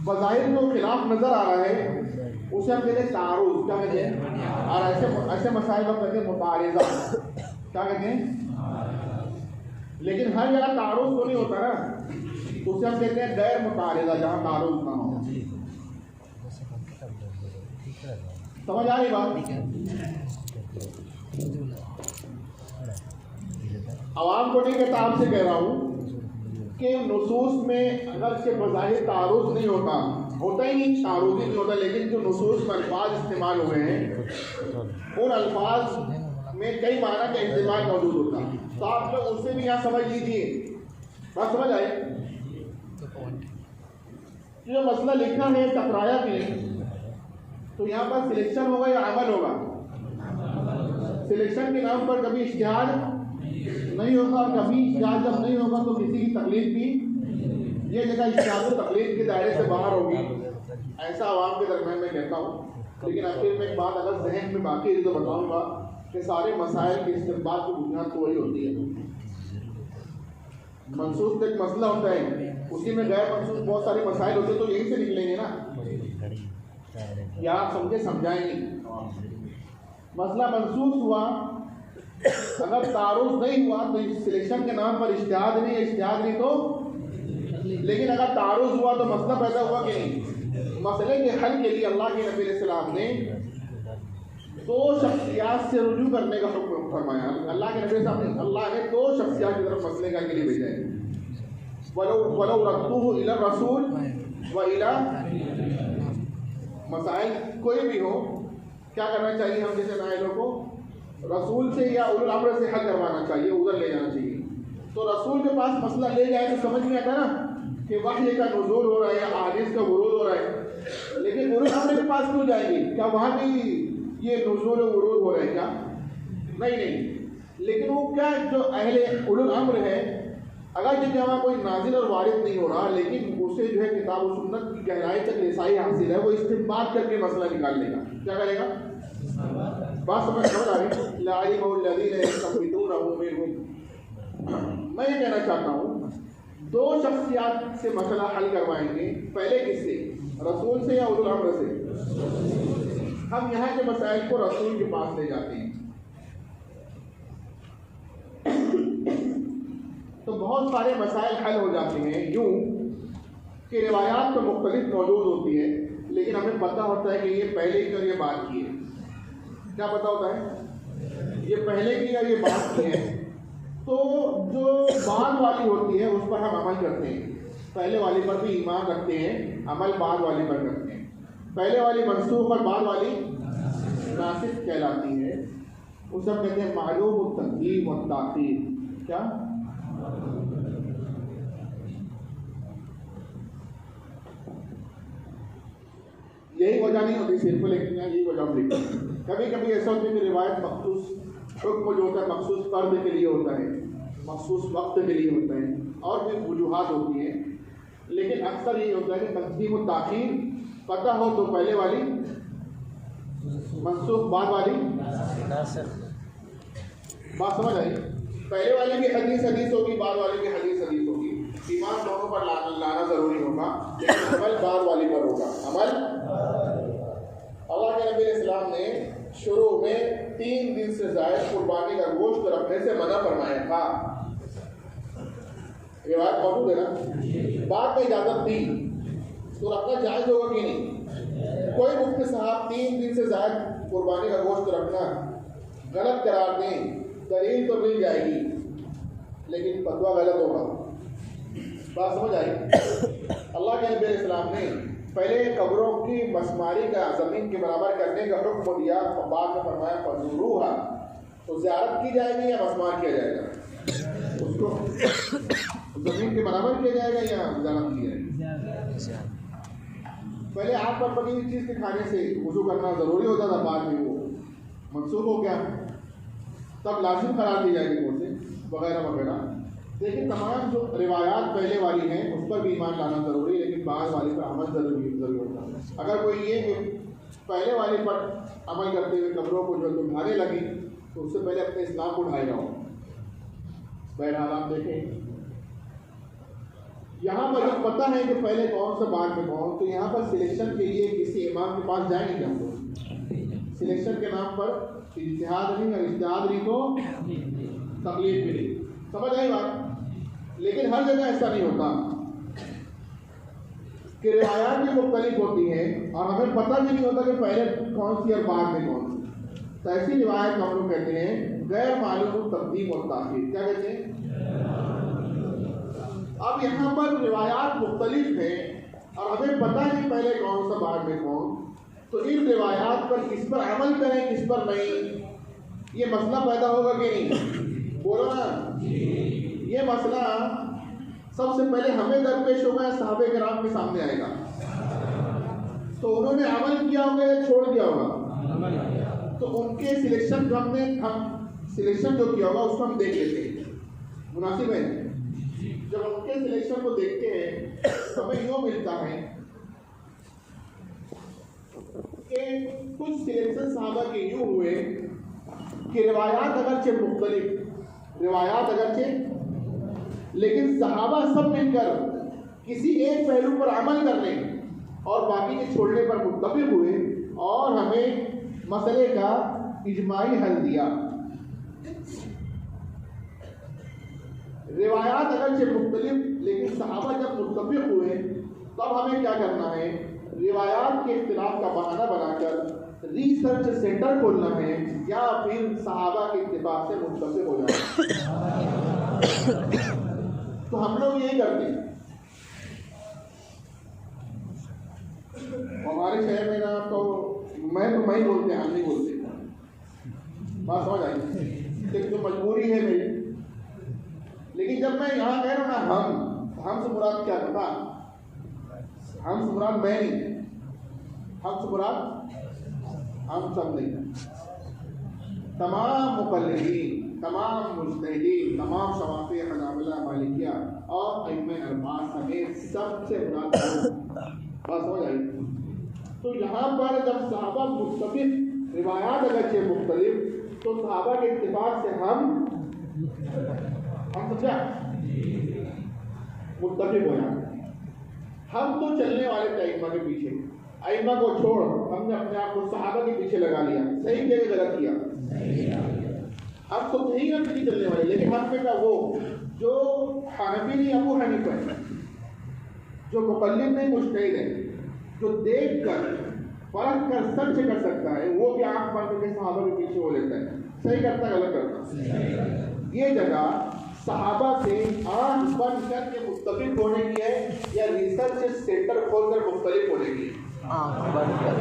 بظاہر جو خلاف نظر آ رہا ہے اسے ہم کہتے ہیں تعارض، کیا کہتے ہیں، اور ایسے مسائل ہم کہتے ہیں متعارضہ، کیا کہتے ہیں، لیکن ہر جگہ تعارض تو نہیں ہوتا نا، تو اسے ہم کہتے ہیں غیر متعارضہ، جہاں تعارض نہ ہو۔ سمجھ آ رہی بات؟ عوام کو نہیں کہتا، آپ سے کہہ رہا ہوں کہ نصوص میں اگر سے بظاہر تعارض نہیں ہوتا ہی نہیں، تعارض ہی نہیں ہوتا، لیکن جو نصوص میں الفاظ استعمال ہوئے ہیں ان الفاظ میں کئی معنی کا استعمال موجود ہوتا ہے، تو آپ لوگ اس سے بھی یہاں سمجھ لیجیے، بات سمجھ آئے؟ جو مسئلہ لکھنا ہے ٹکرایا بھی نہیں، تو یہاں پر سلیکشن ہوگا یا عمل ہوگا؟ سلیکشن کے نام پر کبھی اجتہاد نہیں ہوگا، اور کبھی اجتہاد جب نہیں ہوگا تو کسی کی تقلید بھی، یہ جگہ اجتہاد و تقلید کے دائرے سے باہر ہوگی، ایسا عوام کے درمیان میں کہتا ہوں۔ لیکن آخر میں ایک بات اگر ذہن میں باقی ہے تو بتاؤں گا کہ سارے مسائل کے استنباط کی بنیاد تو وہی ہوتی ہے، منسوخ ایک مسئلہ ہوتا ہے، اسی میں غیر منسوخ بہت سارے مسائل ہوتے ہیں، تو یہیں سے نکلیں گے نا، یا آپ سمجھائیں گے۔ مسئلہ منسوخ ہوا، اگر تعارض نہیں ہوا تو سلیکشن کے نام پر اجتہاد نہیں تو، لیکن اگر تعارض ہوا تو مسئلہ پیدا ہوا کہ نہیں، مسئلے کے حل کے لیے اللہ کے نبی علیہ السلام نے دو شخصیات سے رجوع کرنے کا حکم فرمایا. اللہ کے نبی صاحب نے اللہ نے دو شخصیات کی طرف مسئلے کا کے لیے بھیجا ہے. وَلَوْ رَدُّوهُ إِلَى الرَّسُولِ وَإِلَى مسائل کوئی بھی ہو کیا کرنا چاہیے ہم جیسے نائلوں کو رسول سے یا اولو الامر سے حل کروانا چاہیے, ادھر لے جانا چاہیے. تو رسول کے پاس مسئلہ لے جائے تو سمجھ میں آتا نا کہ وحی کا نزول ہو رہا ہے یا احادیث کا ورود ہو رہا ہے, لیکن اولو الامر کے پاس کیوں جائیں گے؟ کیا وہاں بھی یہ نزول و ورود ہو رہا ہے کیا؟ نہیں. لیکن وہ کیا جو اہل اولو الامر ہے اگر جب وہاں کوئی نازل اور وارد نہیں ہو رہا لیکن اسے جو ہے کتاب و سنت کی گہرائی تک رسائی حاصل ہے, وہ استنباط کر کے مسئلہ نکال لے گا. کیا کرے گا؟ بات سمجھ آ رہی ہے. لَعَلِمَهُ الَّذِينَ يَسْتَنبِطُونَهُ مِنْهُمْ. میں یہ کہنا چاہتا ہوں دو شخصیات سے مسئلہ حل کروائیں گے. پہلے کس سے؟ رسول سے یا اولو الامر سے؟ ہم یہاں کے مسائل کو رسول کے پاس لے جاتے ہیں تو بہت سارے مسائل حل ہو جاتے ہیں یوں کہ روایات تو مختلف موجود ہوتی ہے لیکن ہمیں پتہ ہوتا ہے کہ یہ پہلے کی اور یہ بعد کی ہے. کیا پتہ ہوتا ہے؟ یہ پہلے کی اور یہ بعد کی ہے. تو جو بعد والی ہوتی ہے اس پر ہم عمل کرتے ہیں. پہلے والی پر بھی ایمان رکھتے ہیں, عمل بعد والی پر کرتے ہیں. پہلے والی منسوخ اور بعد والی ناسخ کہلاتی ہے. وہ سب کہتے ہیں معلوم التقدیم والتاخیر. کیا؟ یہی وجہ نہیں ہوتی صرف, لیکن یہی وجہ ہم لکھتے ہیں. کبھی کبھی ایسا ہوتا ہے کہ روایت مخصوص حکم جو ہوتا ہے مخصوص فرد کے لیے ہوتا ہے, مخصوص وقت کے لیے ہوتا ہے, اور بھی وجوہات ہوتی ہیں. لیکن اکثر یہ ہوتا ہے کہ تقدیم و تاخیر پتہ ہو تو پہلے والی منسوخ بعد والی ناسخ. بات سمجھ آئی؟ پہلے والی بھی حدیث ہوگی, بعد والی بھی حدیث ہوگی. ایمان دونوں پر لانا ضروری ہوگا لیکن عمل بعد والی پر ہوگا. عمل اللہ کے نبی علیہ السلام نے شروع میں 3 دن سے زائد قربانی کا گوشت رکھنے سے منع فرمایا تھا. روایت موجود ہے نا. بعد میں اجازت دی تو رکھنا جائز ہوگا کہ نہیں؟ کوئی مفتی صاحب 3 دن سے زائد قربانی کا گوشت رکھنا غلط قرار دیں, دلیل تو مل جائے گی لیکن فتویٰ غلط ہوگا. بات سمجھ آئی؟ اللہ کے نبی علیہ السلام نے پہلے قبروں کی مسماری کا زمین کے برابر کرنے کا حکم دیا, بعد میں فرمایا فزوروہا. تو زیارت کی جائے گی یا مسمار کیا جائے گا؟ اس کو زمین کے برابر کیا جائے گا یا زیارت کی جائے گی؟ پہلے آگ پر پکی ہوئی چیز کے کھانے سے وضو کرنا ضروری ہوتا تھا, بعد میں وہ منسوخ ہو گیا, تب لازم قرار دی جائے گی اسے وغیرہ وغیرہ. لیکن تمام جو روایات پہلے والی ہیں اس پر بھی ایمان لانا ضروری ہے لیکن بعد والی پر عمل ضروری ہوتا ہے. اگر کوئی یہ کہ پہلے والی پر عمل کرتے ہوئے قبروں کو جو ڈھانے لگی تو اس سے پہلے اپنے اسلام کو ڈھائے گا. بہرحال آپ دیکھیں یہاں پر جب پتہ ہے کہ پہلے کون سا بعد میں کون, تو یہاں پر سلیکشن کے لیے کسی امام کے پاس جائیں گے. ہم لوگ سلیکشن کے نام پر اجتہاد نہیں, اور اجتہاد نہیں تو تقلید بھی نہیں. سمجھ آئی بات؟ لیکن ہر جگہ ایسا نہیں ہوتا کہ روایات بھی مختلف ہوتی ہیں اور ہمیں پتہ بھی نہیں ہوتا کہ پہلے کون سی اور بعد میں کون سی. تو ایسی روایت ہم لوگ کہتے ہیں غیر معلوم تقدیم اور تاخیر. کیا کہتے ہیں؟ اب یہاں پر روایات مختلف ہیں اور ہمیں پتہ نہیں پہلے کون سا بعد میں کون, تو ان روایات پر کس پر عمل کریں کس پر نہیں, یہ مسئلہ پیدا ہوگا کہ نہیں؟ بولو نا. یہ مسئلہ سب سے پہلے ہمیں درپیش ہوگا, صحابہ کرام کے سامنے آئے گا. تو انہوں نے عمل کیا ہوگا یا چھوڑ دیا ہوگا؟ تو ان کے سلیکشن جو ہم سلیکشن جو کیا ہوگا اس کو ہم دیکھ لیتے ہیں. مناسب ہے؟ جب ان کے سلیکشن کو دیکھتے ہیں ہمیں یوں ملتا ہے کہ کچھ سلیکشن صحابہ کے یوں ہوئے کہ روایات اگرچہ لیکن صحابہ سب مل کر کسی ایک پہلو پر عمل کرنے اور باقی کے چھوڑنے پر متفق ہوئے اور ہمیں مسئلے کا اجماعی حل دیا. روایات اگرچہ مختلف لیکن صحابہ جب متفق ہوئے تب ہمیں کیا کرنا ہے؟ روایات کے اختلاف کا بہانہ بنا کر ریسرچ سینٹر کھولنا ہے یا پھر صحابہ کے اتفاق سے متفق ہو جانا ہے؟ تو ہم لوگ یہی کرتے ہیں. ہمارے شہر میں نا تو میں ہی بولتے ہیں، ہم نہیں بولتے. بات سمجھ آئی؟ ایک تو مجبوری ہے میری. لیکن جب میں یہاں کہہ رہا ہوں نا ہم سے مراد کیا پتا؟ ہم سے مراد میں نہیں، ہم سے مراد ہم سب نہیں. تمام مقلدین، تمام مجتہدین، تمام شوافی، حنابلہ، مالکیہ اور ائمہ اربعہ سمیت سب سے مراد بات سمجھ آئی. تو یہاں پر جب صحابہ مختلف روایات اگرچہ مختلف، تو صحابہ کے اتفاق سے ہم سمجھا متفق ہو جاتے ہیں. ہم تو چلنے والے تھے ائمہ کے پیچھے، ائمہ کو چھوڑ ہم نے اپنے آپ کو صحابہ کے پیچھے لگا لیا. صحیح کیا کہ غلط کیا؟ ہم تو صحیح ہم نہیں چلنے والے. لیکن ہم میں کا وہ جو حنفی نہیں ابو حنیفہ ہے، جو مقلد نہیں مجتہد ہے، جو دیکھ کر فرق کر سچ کر سکتا ہے، وہ بھی آنکھ بند کر کے صحابہ کے پیچھے ہو لیتا ہے. صحیح کرتا ہے غلط کرتا؟ یہ جگہ صحابہ سے آنکھ بند کر کے متفق ہونے کی ہے یا ریسرچ سینٹر کھول کر مختلف ہونے کی ہے؟ آنکھ بند کر.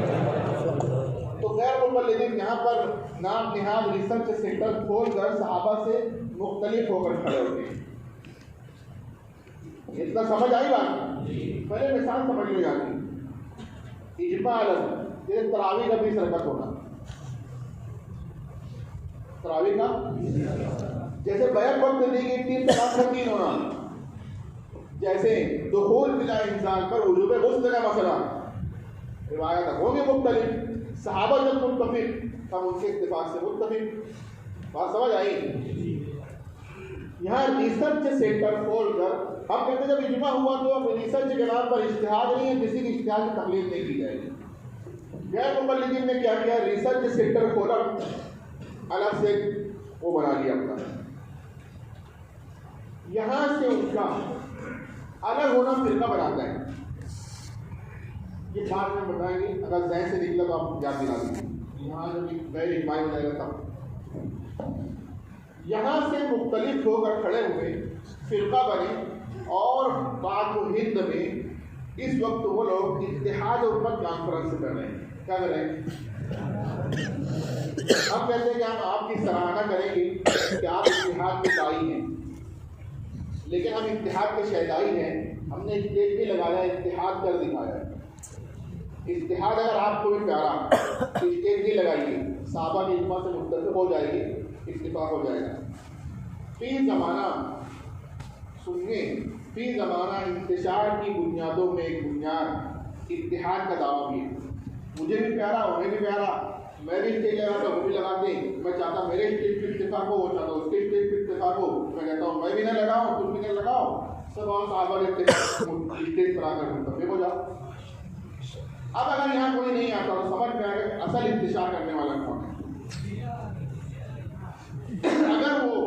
تو غیر مقلدین یہاں پر نام نہاد ریسرچ سینٹر کھول کر صحابہ سے مختلف ہو کر کھڑے ہوتے ہیں. اتنا سمجھ آئی بات؟ پہلے مثال سمجھ لو جاتی. اجماع الگ، جیسے تراویح کا 20 رکعت ہونا، تراویح کا جیسے بیعت وقت دی گئی 3 طلاق کا 3 ہونا، جیسے دخول بلا انسان پر وجوب غسل کا مسئلہ، روایات ہوں گے مختلف. صحابہ جب متفق ہم ان کے اتفاق سے متفق. بات سمجھ آئی؟ یہاں ریسرچ سینٹر کھول کر ہم کہتے ہیں جب اجماع ہوا تو اب ریسرچ کے نام پر اجتہاد نہیں ہے، کسی کی اجتہاد کی تقلید نہیں کی جائے گی. غیر مقلدین نے کیا کیا؟ ریسرچ سینٹر کھولا، الگ سے وہ بنا لیا اپنا. یہاں سے ان کا الگ ہونا فرقہ بناتا ہے. یہ بات میں بتائیں گے، اگر ذہن سے نکلا تو آپ یاد دلا دیں. یہاں جو غیر اجماعی ہو جائے گا تب یہاں سے مختلف ہو کر کھڑے ہوئے فرقہ بنے. اور بعد ہند میں اس وقت وہ لوگ اتحاد امت کانفرنس کر رہے ہیں. کیا کر رہے ہیں؟ ہم کہتے ہیں کہ ہم آپ کی سراہنا کریں گے کہ آپ اتحاد کے دائی ہیں، لیکن ہم اتحاد کے شہدائی ہیں. ہم نے اسٹیج بھی لگایا، اتحاد کر دکھایا ہے. اتحاد اگر آپ کو بھی پیارا تو اسٹیج بھی لگائیے، صحابہ کی اجماع سے متفق ہو جائے گی، اتفاق ہو جائے گا. فی زمانہ سنیے، فی زمانہ انتشار کی بنیادوں میں ایک بنیاد اتحاد کا دعویٰ بھی ہے. مجھے بھی پیارا، انہیں بھی پیارا، میں بھی اسٹیج لگاتا ہوں، وہ بھی لگاتے ہیں. میں چاہتا میرے اسٹیج پہ اتفاق ہو، وہ چاہتا اس کے اسٹیج پہ اتفاق ہو. میں کہتا ہوں میں بھی نہ لگاؤں، تم بھی نہ لگاؤ، سب اور صحابہ اسٹیج پر آ کر متفق ہو جاؤ. اب اگر یہاں کوئی نہیں آتا تو سمجھ میں آئے گا اصل انتشار کرنے والا کون ہے. اگر وہ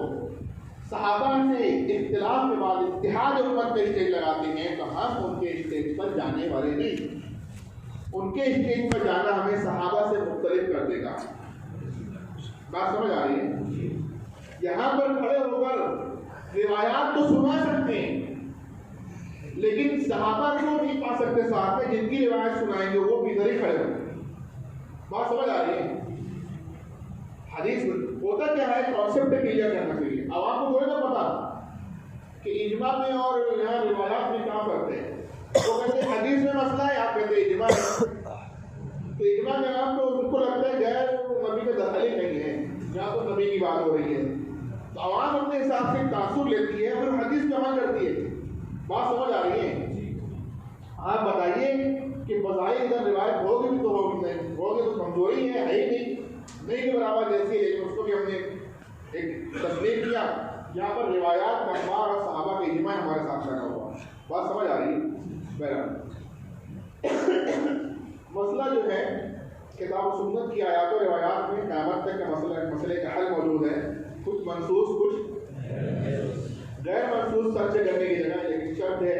صحابہ سے اختلاف کے بعد اتحاد امت پہ اسٹیج لگاتے ہیں تو ہم ان کے اسٹیج پر جانے والے نہیں. ان کے اسٹیج پر جانا ہمیں صحابہ سے مختلف کر دے گا. بات سمجھ آ رہی ہے؟ یہاں پر کھڑے ہو کر روایات تو سنا سکتے ہیں، لیکن صحابہ کو نہیں پا سکتے ساتھ میں جن کی روایت سنائیں گے وہ بھی ادھر ہی کھڑے ہوں. بات سمجھ آ رہی ہے؟ حدیث ہوتا کیا ہے؟ کانسیپٹ کلیئر کرنا چاہیے. عوام کو تھوڑی نہ پتا کہ اجماع میں اور یہاں روایات میں کام کرتے ہیں. وہ کہتے ہیں حدیث میں مسئلہ ہے، آپ کہتے ہیں اجماع ہے. تو اجماع میں آپ کو ان کو لگتا ہے غیر نبی کا دخل ہی نہیں ہے، یہاں تو نبی کی بات ہو رہی ہے. تو عوام اپنے حساب سے تاثر لیتی ہے اور حدیث جمع کرتی ہے. بات سمجھ آ رہی ہے؟ آپ بتائیے کہ بظاہر ادھر روایت ہوگی بھی تو ہوگی نہیں، ہوگی تو کمزوری ہے ہی نہیں کے برابر جیسی ہے، لیکن اس کو بھی ہم نے ایک تسلیم کیا. یہاں پر روایات کا اخبار اور صحابہ کے اجماع ہمارے ساتھ لگا ہوا. بات سمجھ آ رہی ہے؟ بہرحال مسئلہ جو ہے کتاب و سنت کی آیات و روایات میں قیامت تک کا مسئلے کا حل موجود ہے. کچھ منسوخ، کچھ غیر منسوخ سرچ کرنے کی جگہ، لیکن شرط ہے